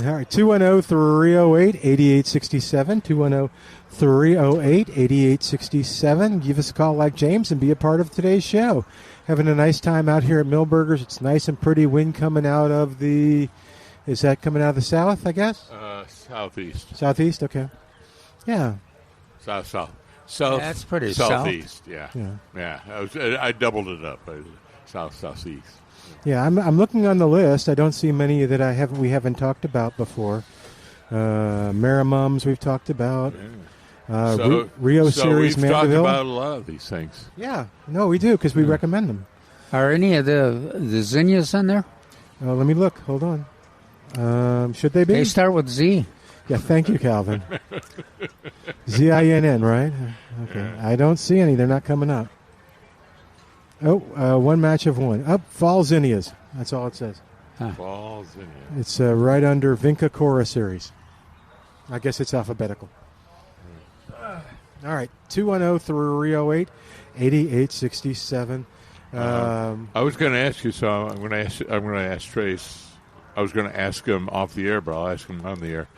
All right, 210-308-8867, 210-308-8867. Give us a call like James and be a part of today's show. Having a nice time out here at Milberger's. It's nice and pretty. Wind coming out of is that coming out of the south, I guess? Southeast. Southeast, okay. Yeah. South. That's pretty southeast. South. Yeah. I doubled it up. Southeast. Yeah, I'm looking on the list. I don't see many that we haven't talked about before. Marimums we've talked about. Yeah. Rio Series we've Mandeville. talked about a lot of these things. Yeah, no, we do because we recommend them. Are any of the zinnias in there? Let me look. Hold on. Should they be? They start with Z. Yeah, thank you, Calvin. Zinn, right? Okay. Yeah. I don't see any. They're not coming up. Oh, one match of one. Up, fall zinnias. That's all it says. Fall zinnias. It's right under Vinca Cora series. I guess it's alphabetical. All right, 210-308-8867. I was going to ask you, so I'm going to ask Trace. I was going to ask him off the air, but I'll ask him on the air.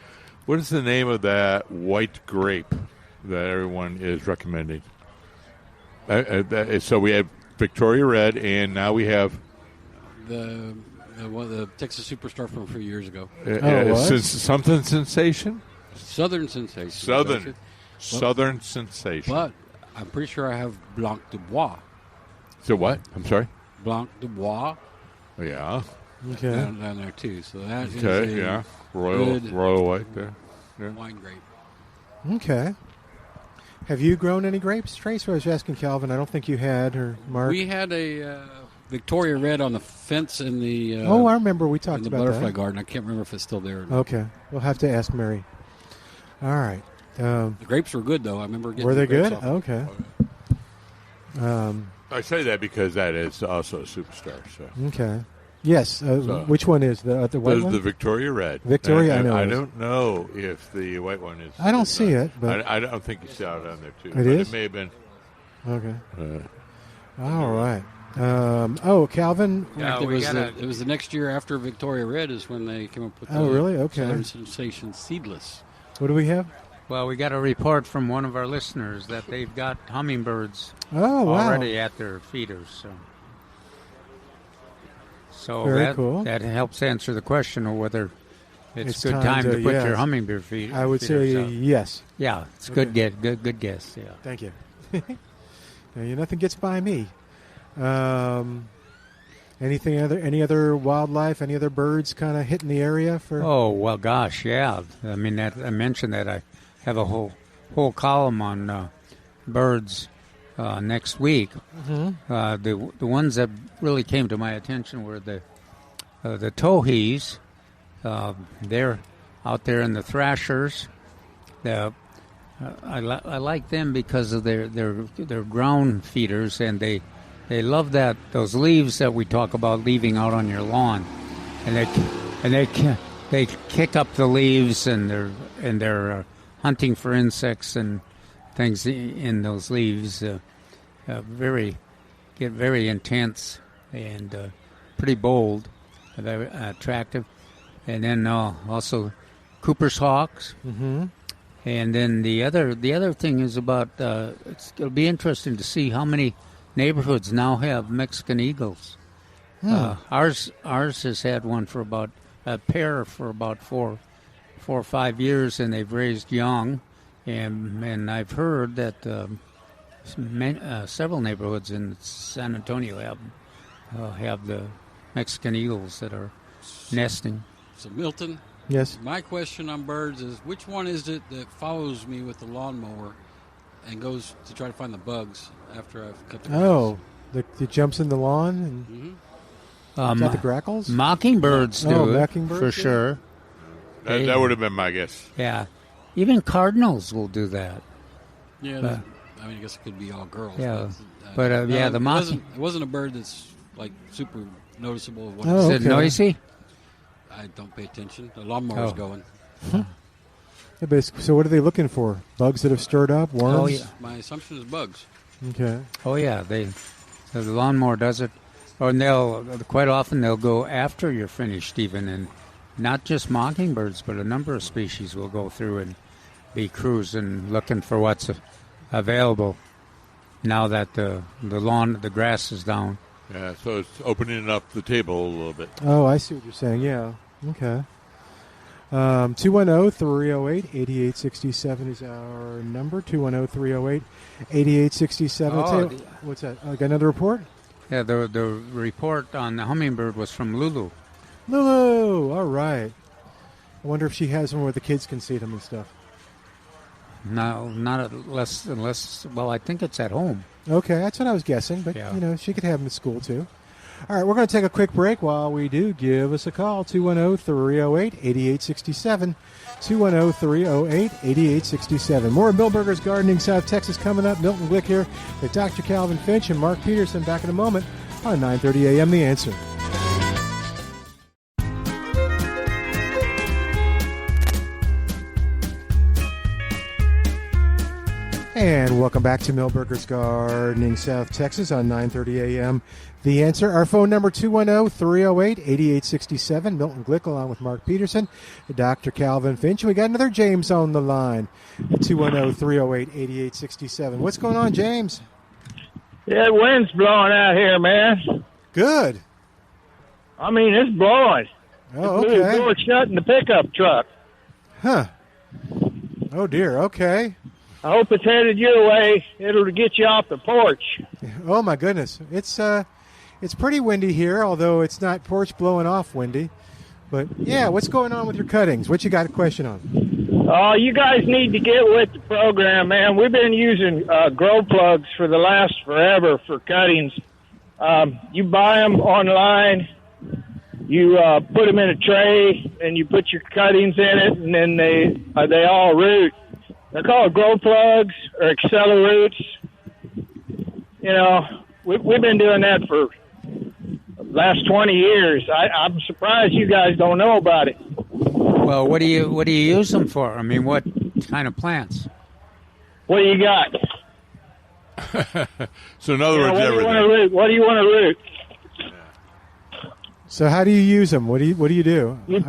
What is the name of that white grape that everyone is recommending? So we have Victoria Red, and now we have the Texas Superstar from a few years ago. Something Sensation? Southern Sensation. Southern Sensation. But I'm pretty sure I have Blanc de Bois. So what? I'm sorry? Blanc de Bois. Yeah. Okay. Down there, too. So that is Royal White there. Yeah. Wine grape. Okay. Have you grown any grapes, Trace? I was asking Calvin. I don't think you had, or Mark. We had a Victoria Red on the fence in the. I remember we talked in the about butterfly that. garden. I can't remember if it's still there. Or not. Okay, we'll have to ask Mary. All right. The grapes were good, though. I remember getting. Were they the grapes good? off. Okay. I say that because that is also a superstar. So. Okay. Yes. Which one is the white one? The Victoria Red. Victoria, I know. I don't know if the white one is. I don't see it, but I don't think it's out on there too. It is? It may have been. Okay. All right. Calvin. Yeah, it was the next year after Victoria Red is when they came up with the really? Okay. Southern Sensation Seedless. What do we have? Well, we got a report from one of our listeners that they've got hummingbirds already at their feeders. So Very cool. That helps answer the question of whether it's good time to put yes. your hummingbird feeders. I would say out. yes. Yeah, it's Okay. good guess. Yeah. Thank you. Nothing gets by me. Any other wildlife? Any other birds kind of hitting the area for? Oh well, gosh, yeah. I mean, I mentioned that I have a whole column on birds next week. Mm-hmm. The ones that really came to my attention were the towhees. They're out there in the thrashers. I like them because of their ground feeders, and they love those leaves that we talk about leaving out on your lawn, and they kick up the leaves, and they're hunting for insects and things in those leaves. Get very intense and pretty bold, very attractive, and then also Cooper's hawks. Mm-hmm. And then the other thing is about it'll be interesting to see how many neighborhoods now have Mexican eagles. Ours has had one for about a pair for about four or 5 years, and they've raised young, and I've heard that several neighborhoods in San Antonio have the Mexican eagles that are nesting. So Milton. Yes. My question on birds is, which one is it that follows me with the lawnmower and goes to try to find the bugs after I've cut the grass? Oh, the jumps in the lawn and is that the grackles? Mockingbirds do it, mockingbirds for sure. That would have been my guess. Yeah, even cardinals will do that. Yeah, I mean, I guess it could be all girls. Yeah, the mocking. It wasn't a bird that's like super noticeable. Is it noisy? I don't pay attention. The lawnmower's going. Yeah, so what are they looking for? Bugs that have stirred up? Worms? Oh, yeah. My assumption is bugs. Okay. Oh, yeah. The lawnmower does it. And quite often they'll go after you're finished even. And not just mockingbirds, but a number of species will go through and be cruising, looking for what's available now that the grass is down. Yeah, so it's opening up the table a little bit. Oh, I see what you're saying. Yeah. Okay. 210-308-8867 is our number. 210-308-8867. What's that? Got another report? Yeah, the report on the hummingbird was from Lulu. Lulu! All right. I wonder if she has one where the kids can see them and stuff. No, not unless. Well, I think it's at home. Okay, that's what I was guessing, but she could have them at school too. All right, we're going to take a quick break. While we do, give us a call, 210-308-8867, 210-308-8867. More of Milberger's Gardening South Texas coming up. Milton Glueck here with Dr. Calvin Finch and Mark Peterson back in a moment on 9:30 a.m. The Answer. And welcome back to Milberger's Gardening South Texas on 9:30 a.m. The Answer. Our phone number 210-308-8867. Milton Glueck along with Mark Peterson, Dr. Calvin Finch. We got another James on the line. 210-308-8867. What's going on, James? Yeah, wind's blowing out here, man. Good. I mean, it's blowing. Oh, it's okay. The door shut in the pickup truck. Huh. Oh dear. Okay. I hope it's headed your way. It'll get you off the porch. Oh my goodness, it's pretty windy here, although it's not porch blowing off windy. But yeah, what's going on with your cuttings? What you got a question on? Oh, you guys need to get with the program, man. We've been using grow plugs for the last forever for cuttings. You buy them online. You put them in a tray, and you put your cuttings in it, and then they all root. They're called grow plugs or acceleroots. You know, we've been doing that for last 20 years. I'm surprised you guys don't know about it. Well, what do you use them for? I mean, what kind of plants? What do you got? So in other words, everything. What do you want to root? So how do you use them? What do you do? You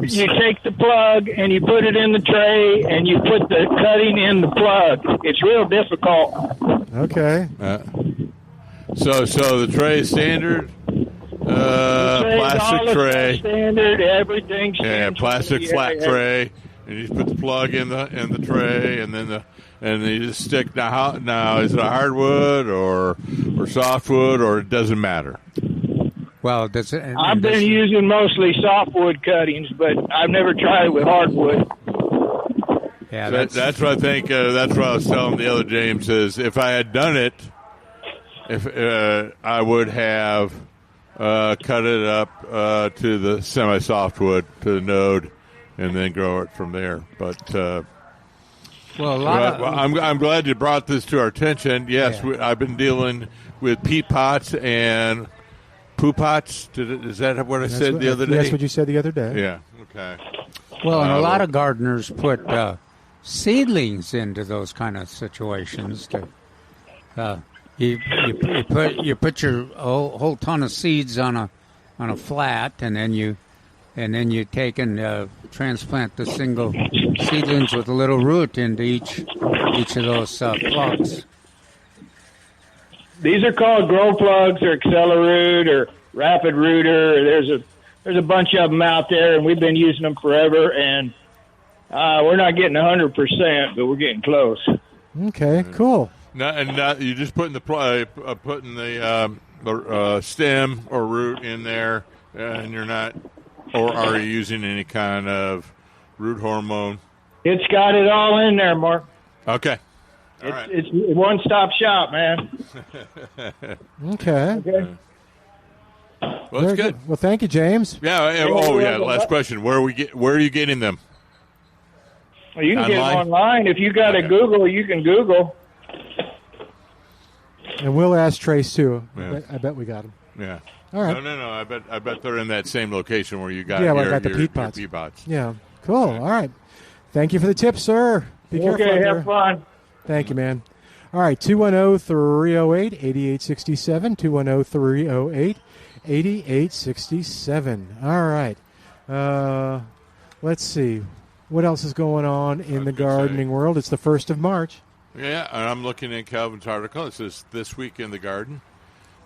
take the plug and you put it in the tray and you put the cutting in the plug. It's real difficult. Okay. So the tray is standard, plastic tray. Standard, everything. Yeah, plastic flat tray, and you just put the plug in the tray, and then you just stick. Now is it a hardwood or softwood, or it doesn't matter? Well, I've been using mostly softwood cuttings, but I've never tried it with hardwood. Yeah, that's what I think. That's what I was telling the other James is if I had done it, I would have cut it up to the semi-softwood to the node, and then grow it from there. But I'm glad you brought this to our attention. Yes, I've been dealing with peat pots and poo pots. Is that what I said the other day? That's what you said the other day. Yeah. Okay. Well, and a lot of gardeners put seedlings into those kind of situations. You put your whole ton of seeds on a flat, and then you take and transplant the single seedlings with a little root into each of those plugs. These are called grow plugs or Accelerate or Rapid Rooter. There's a bunch of them out there, and we've been using them forever. And we're not getting 100%, but we're getting close. Okay, cool. Now you just putting the stem or root in there, and you're not, or are you using any kind of root hormone? It's got it all in there, Mark. Okay. It's one-stop shop, man. Okay. Well, that's good. Well, thank you, James. Yeah. Last question. Where are you getting them? Well, you can get them online. If you got a Google, you can Google. And we'll ask Trace too. Yeah. I bet we got them. Yeah. All right. No. I bet they're in that same location where you got I got the peat pots. Yeah. Cool. All right. Thank you for the tip, sir. Be careful. Okay. Have fun. Thank you, man. All right. 210-308-8867. 210-308-8867. All right. Let's see. What else is going on in the gardening world? It's the 1st of March. Yeah, and I'm looking at Calvin's article. It says This Week in the Garden.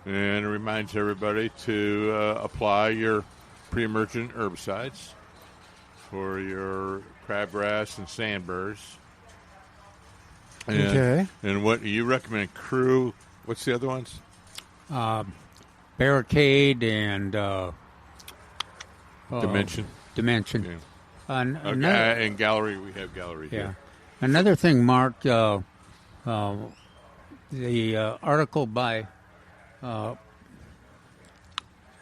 And it reminds everybody to apply your pre-emergent herbicides for your crabgrass and sandburrs. Okay. And what you recommend? Crew. What's the other ones? Barricade and Dimension. Yeah. And Gallery. We have Gallery here. Another thing, Mark, the article by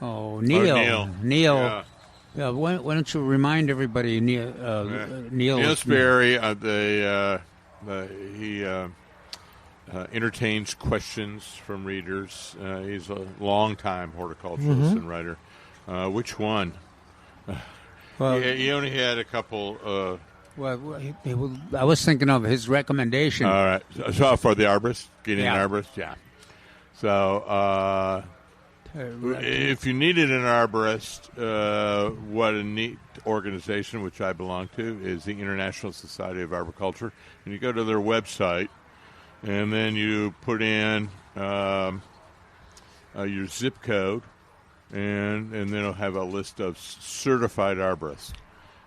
Neil. Yeah. Why don't you remind everybody, Neil Sperry, he entertains questions from readers. He's a long-time horticulturalist and writer. Which one? Well, he only had a couple. I was thinking of his recommendation. All right. So for the arborist, getting an arborist, yeah. So if you needed an arborist, what a neat organization, which I belong to, is the International Society of Arboriculture. And you go to their website, and then you put in your zip code, and then it'll have a list of certified arborists.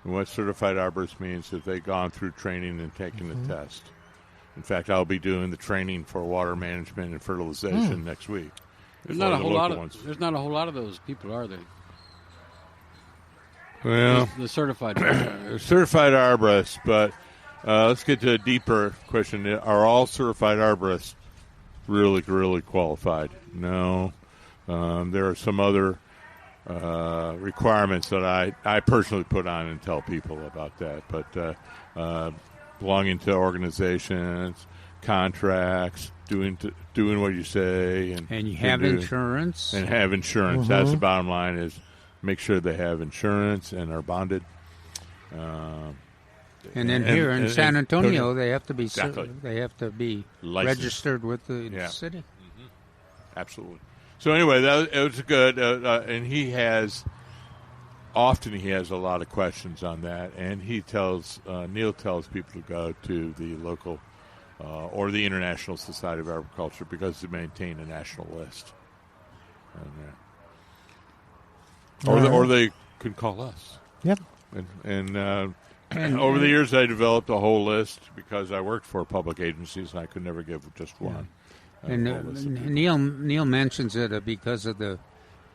And what certified arborist means is they've gone through training and taken the test. In fact, I'll be doing the training for water management and fertilization next week. There's not a whole lot of those people, are there? Well, the certified arborists, but let's get to a deeper question. Are all certified arborists really, really qualified? No. There are some other requirements that I personally put on and tell people about that. But belonging to organizations, contracts, doing what you say, and you have insurance. And have insurance. That's the bottom line: is make sure they have insurance and are bonded. And then here in San Antonio, they have to be licensed. registered with the city. Mm-hmm. Absolutely. So anyway, it was good, and he has a lot of questions on that, and Neil tells people to go to the local or the International Society of Agriculture because they maintain a national list. Or they could call us. Yep. And over the years, I developed a whole list because I worked for public agencies, and I could never give just one. Neil mentions it because of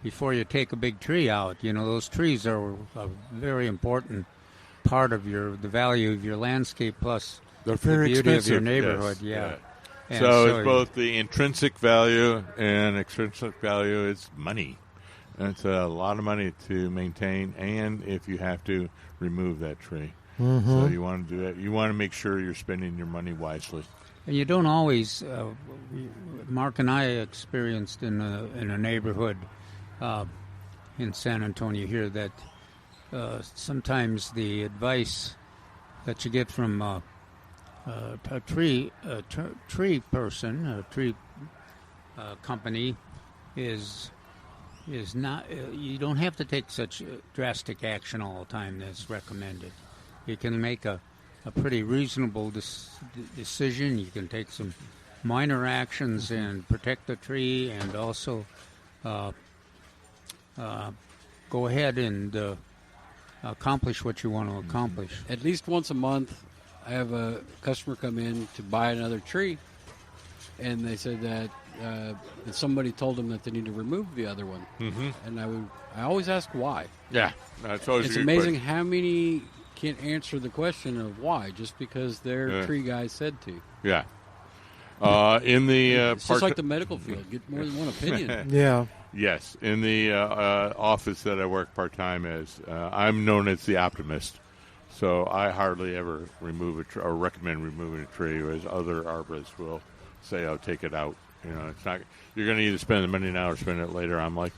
before you take a big tree out, those trees are a very important part of the value of your landscape, plus they're very the beauty expensive, of your neighborhood. Yes, yeah. So it's both the intrinsic value and extrinsic value. It's money. It's a lot of money to maintain, and if you have to remove that tree. Mm-hmm. So you want to do it. You want to make sure you're spending your money wisely. And you don't always. Mark and I experienced in a neighborhood in San Antonio here that sometimes the advice that you get from a tree person, a tree company, is not. You don't have to take such drastic action all the time that's recommended. You can make a pretty reasonable decision. You can take some minor actions and protect the tree, and also go ahead and accomplish what you want to accomplish. At least once a month, I have a customer come in to buy another tree, and they said that somebody told them that they need to remove the other one. Mm-hmm. And I always ask why. Yeah, that's always. It's amazing how many can't answer the question of why just because their tree guy said to. Yeah. In the it's just like the medical field. Get more than one opinion. Yeah. Yes. In the office that I work part-time as, I'm known as the optimist. So I hardly ever remove a tree or recommend removing a tree, whereas other arborists will say, "Oh, take it out." It's not. You're going to either spend the money now or spend it later. I'm like,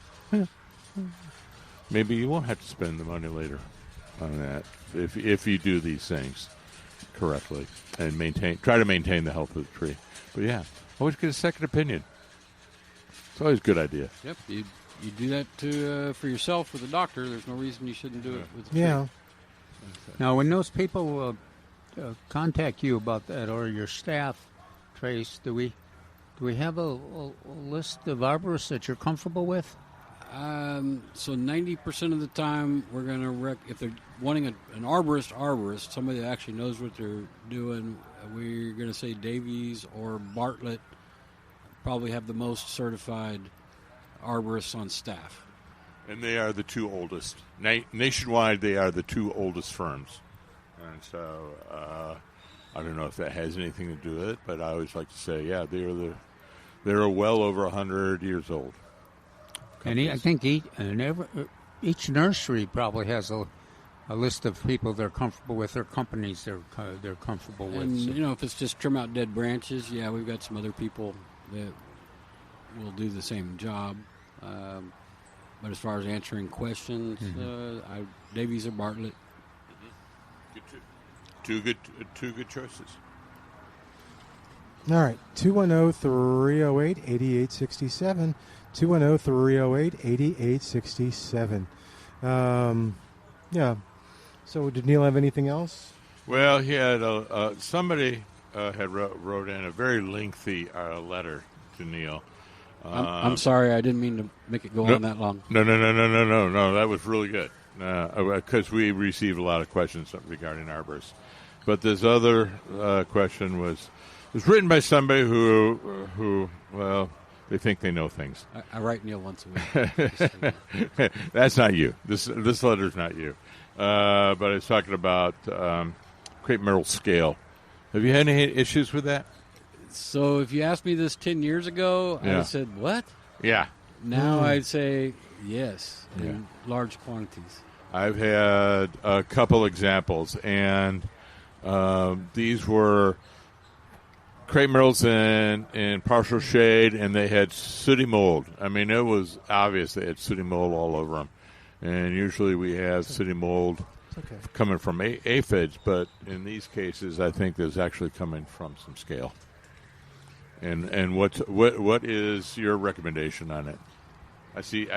maybe you won't have to spend the money later on that if you do these things correctly and try to maintain the health of the tree. But yeah, always get a second opinion. It's always a good idea. Yep, you do that for yourself with a doctor. There's no reason you shouldn't do it with a tree. Yeah. Now, when those people contact you about that, or your staff, Trace, do we have a list of arborists that you're comfortable with? So 90% of the time, we're going to if they're wanting an arborist, somebody that actually knows what they're doing, we're going to say Davies or Bartlett probably have the most certified arborists on staff. And they are the two oldest. Nationwide, they are the two oldest firms. And so I don't know if that has anything to do with it, but I always like to say, yeah, they're well over 100 years old. And I think each nursery probably has a list of people they're comfortable with, or companies they're comfortable with. And, if it's just trim out dead branches, yeah, we've got some other people that will do the same job. But as far as answering questions, Davies or Bartlett. Two good choices. All right, 210-308-8867. 210-308-8867. Yeah. So did Neil have anything else? Well, he had somebody had wrote in a very lengthy letter to Neil. I'm sorry, I didn't mean to make it go on that long. No. That was really good because we received a lot of questions regarding arborists. But this other question was written by somebody who they think they know things. I write Neil once a week. That's not you. This letter's not you. But I was talking about crepe myrtle scale. Have you had any issues with that? So if you asked me this 10 years ago, I said, what? Yeah. Now I'd say yes, in large quantities. I've had a couple examples, and these were crepe myrtles in partial shade, and they had sooty mold. I mean, it was obvious they had sooty mold all over them. And usually we have sooty mold coming from aphids, but in these cases, I think there's actually coming from some scale. And what is your recommendation on it? I see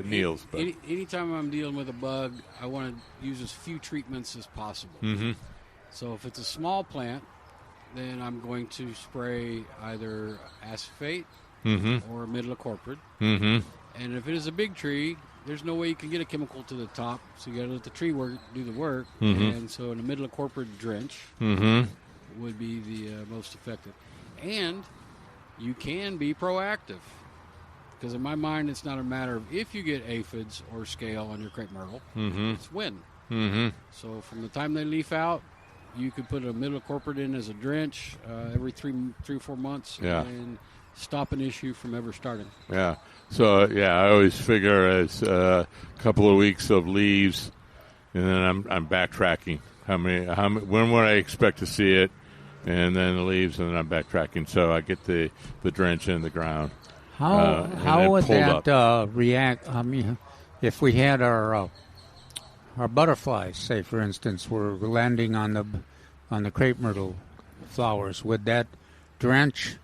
Neil's. But. Anytime I'm dealing with a bug, I want to use as few treatments as possible. Mm-hmm. So if it's a small plant, then I'm going to spray either acephate or imidacloprid. Mm-hmm. And if it is a big tree, there's no way you can get a chemical to the top, so you got to let the tree do the work. Mm-hmm. And so an imidacloprid drench would be the most effective. And you can be proactive. Because in my mind, it's not a matter of if you get aphids or scale on your crepe myrtle. It's when. So from the time they leaf out, you could put a imidacloprid in as a drench every 3 or 4 months and stop an issue from ever starting. Yeah. So, I always figure as a couple of weeks of leaves, and then I'm backtracking. When would I expect to see it? And then the leaves, and then I'm backtracking. So I get the drench in the ground. How would that react? I mean, if we had our butterflies, say for instance, were landing on the crepe myrtle flowers, would that drench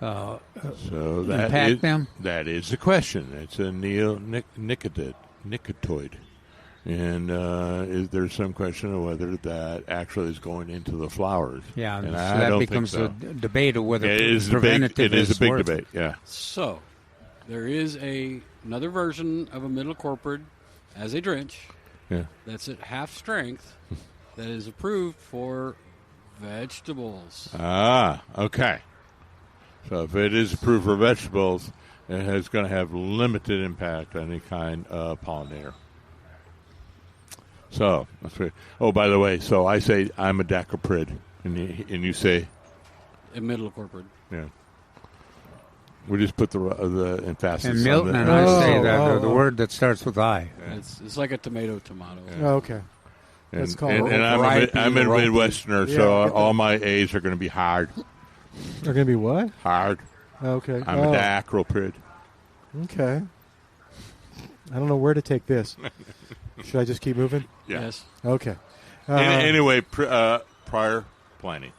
impact them? That is the question. It's a neonicotinoid. And there's some question of whether that actually is going into the flowers. Yeah, and so I that don't becomes think so. a debate of whether it is preventative it is a big worth debate, yeah. So there is another version of imidacloprid as a drench that's at half strength that is approved for vegetables. Ah, okay. So if it is approved for vegetables, it is going to have limited impact on any kind of pollinator. So, that's great. Oh, by the way, so I say I'm a imidacloprid, and you say? Imidacloprid. Yeah. We just put the emphasis and Milton on and I say that the word that starts with I. Yeah. It's like a tomato. Yeah. Okay. That's called and I'm a Midwesterner, so all my A's are going to be hard. They're going to be what? Hard. Okay. I'm a imidacloprid. Okay. I don't know where to take this. Should I just keep moving? Yeah. Yes. Okay. Anyway, prior planning.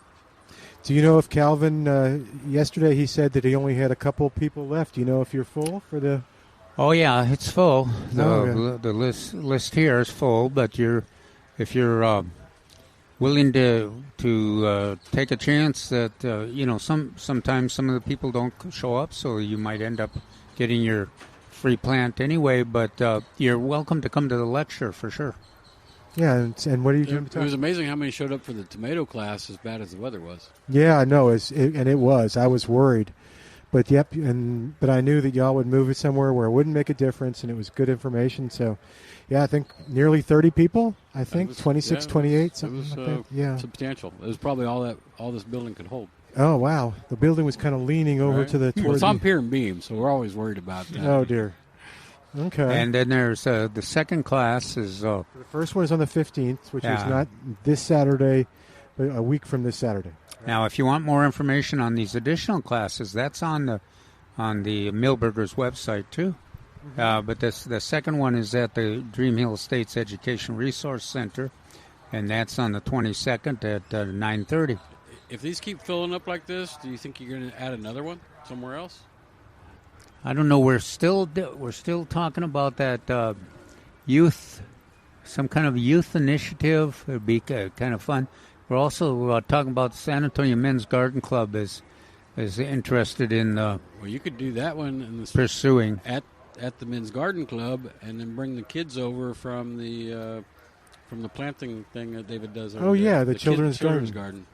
Do you know if Calvin, yesterday he said that he only had a couple people left. Do you know if you're full for the... Oh, yeah, it's full. The list here is full, but if you're willing to take a chance that, sometimes some of the people don't show up, so you might end up getting your free plant anyway, but you're welcome to come to the lecture for sure. Yeah, and what are you doing? It was amazing how many showed up for the tomato class as bad as the weather was. Yeah, I know, and it was. I was worried. But, but I knew that y'all would move it somewhere where it wouldn't make a difference, and it was good information. So, I think nearly 30 people, 26, 28, something like that. Yeah. Substantial. It was probably all this building could hold. Oh, wow. The building was kind of leaning over to the... Well, it's on pier and beam, so we're always worried about that. Oh, dear. Okay. And then there's the second class is... the first one is on the 15th, which is not this Saturday, but a week from this Saturday. Now, if you want more information on these additional classes, that's on the Millburgers website, too. But the second one is at the Dream Hill Estates Education Resource Center, and that's on the 22nd at 9:30. If these keep filling up like this, do you think you're going to add another one somewhere else? I don't know. We're still talking about that youth, some kind of youth initiative. It'd be kind of fun. We're also talking about the San Antonio Men's Garden Club is interested in. Well, you could do that one in the pursuing at the Men's Garden Club, and then bring the kids over from the planting thing that David does. Oh yeah, the children's garden.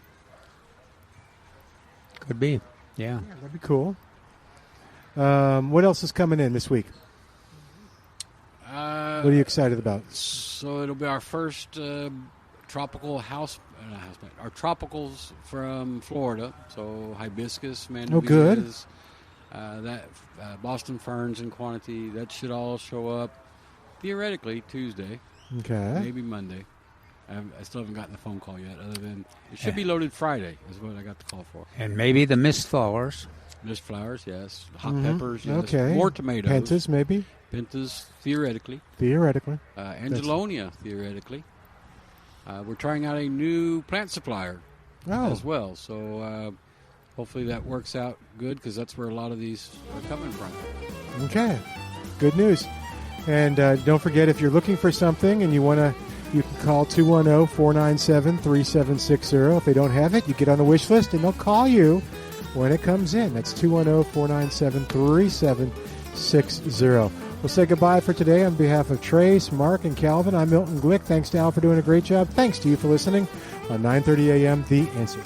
Could be, yeah. That'd be cool. What else is coming in this week? What are you excited about? So it'll be our first tropical our tropicals from Florida. So hibiscus, mandelvillas, Boston ferns in quantity. That should all show up theoretically Tuesday. Okay. Maybe Monday. I still haven't gotten a phone call yet, other than it should be loaded Friday, is what I got the call for. And maybe the mist flowers. Mist flowers, yes. Hot peppers, yes. Okay. More tomatoes. Pentas, maybe? Pentas, theoretically. Theoretically. Angelonia, theoretically. We're trying out a new plant supplier as well. So hopefully that works out good, because that's where a lot of these are coming from. Okay. Good news. And don't forget, if you're looking for something and you can call 210-497-3760. If they don't have it, you get on the wish list and they'll call you when it comes in. That's 210-497-3760. We'll say goodbye for today on behalf of Trace, Mark, and Calvin. I'm Milton Glueck. Thanks to Al for doing a great job. Thanks to you for listening on 9:30 a.m. The Answer.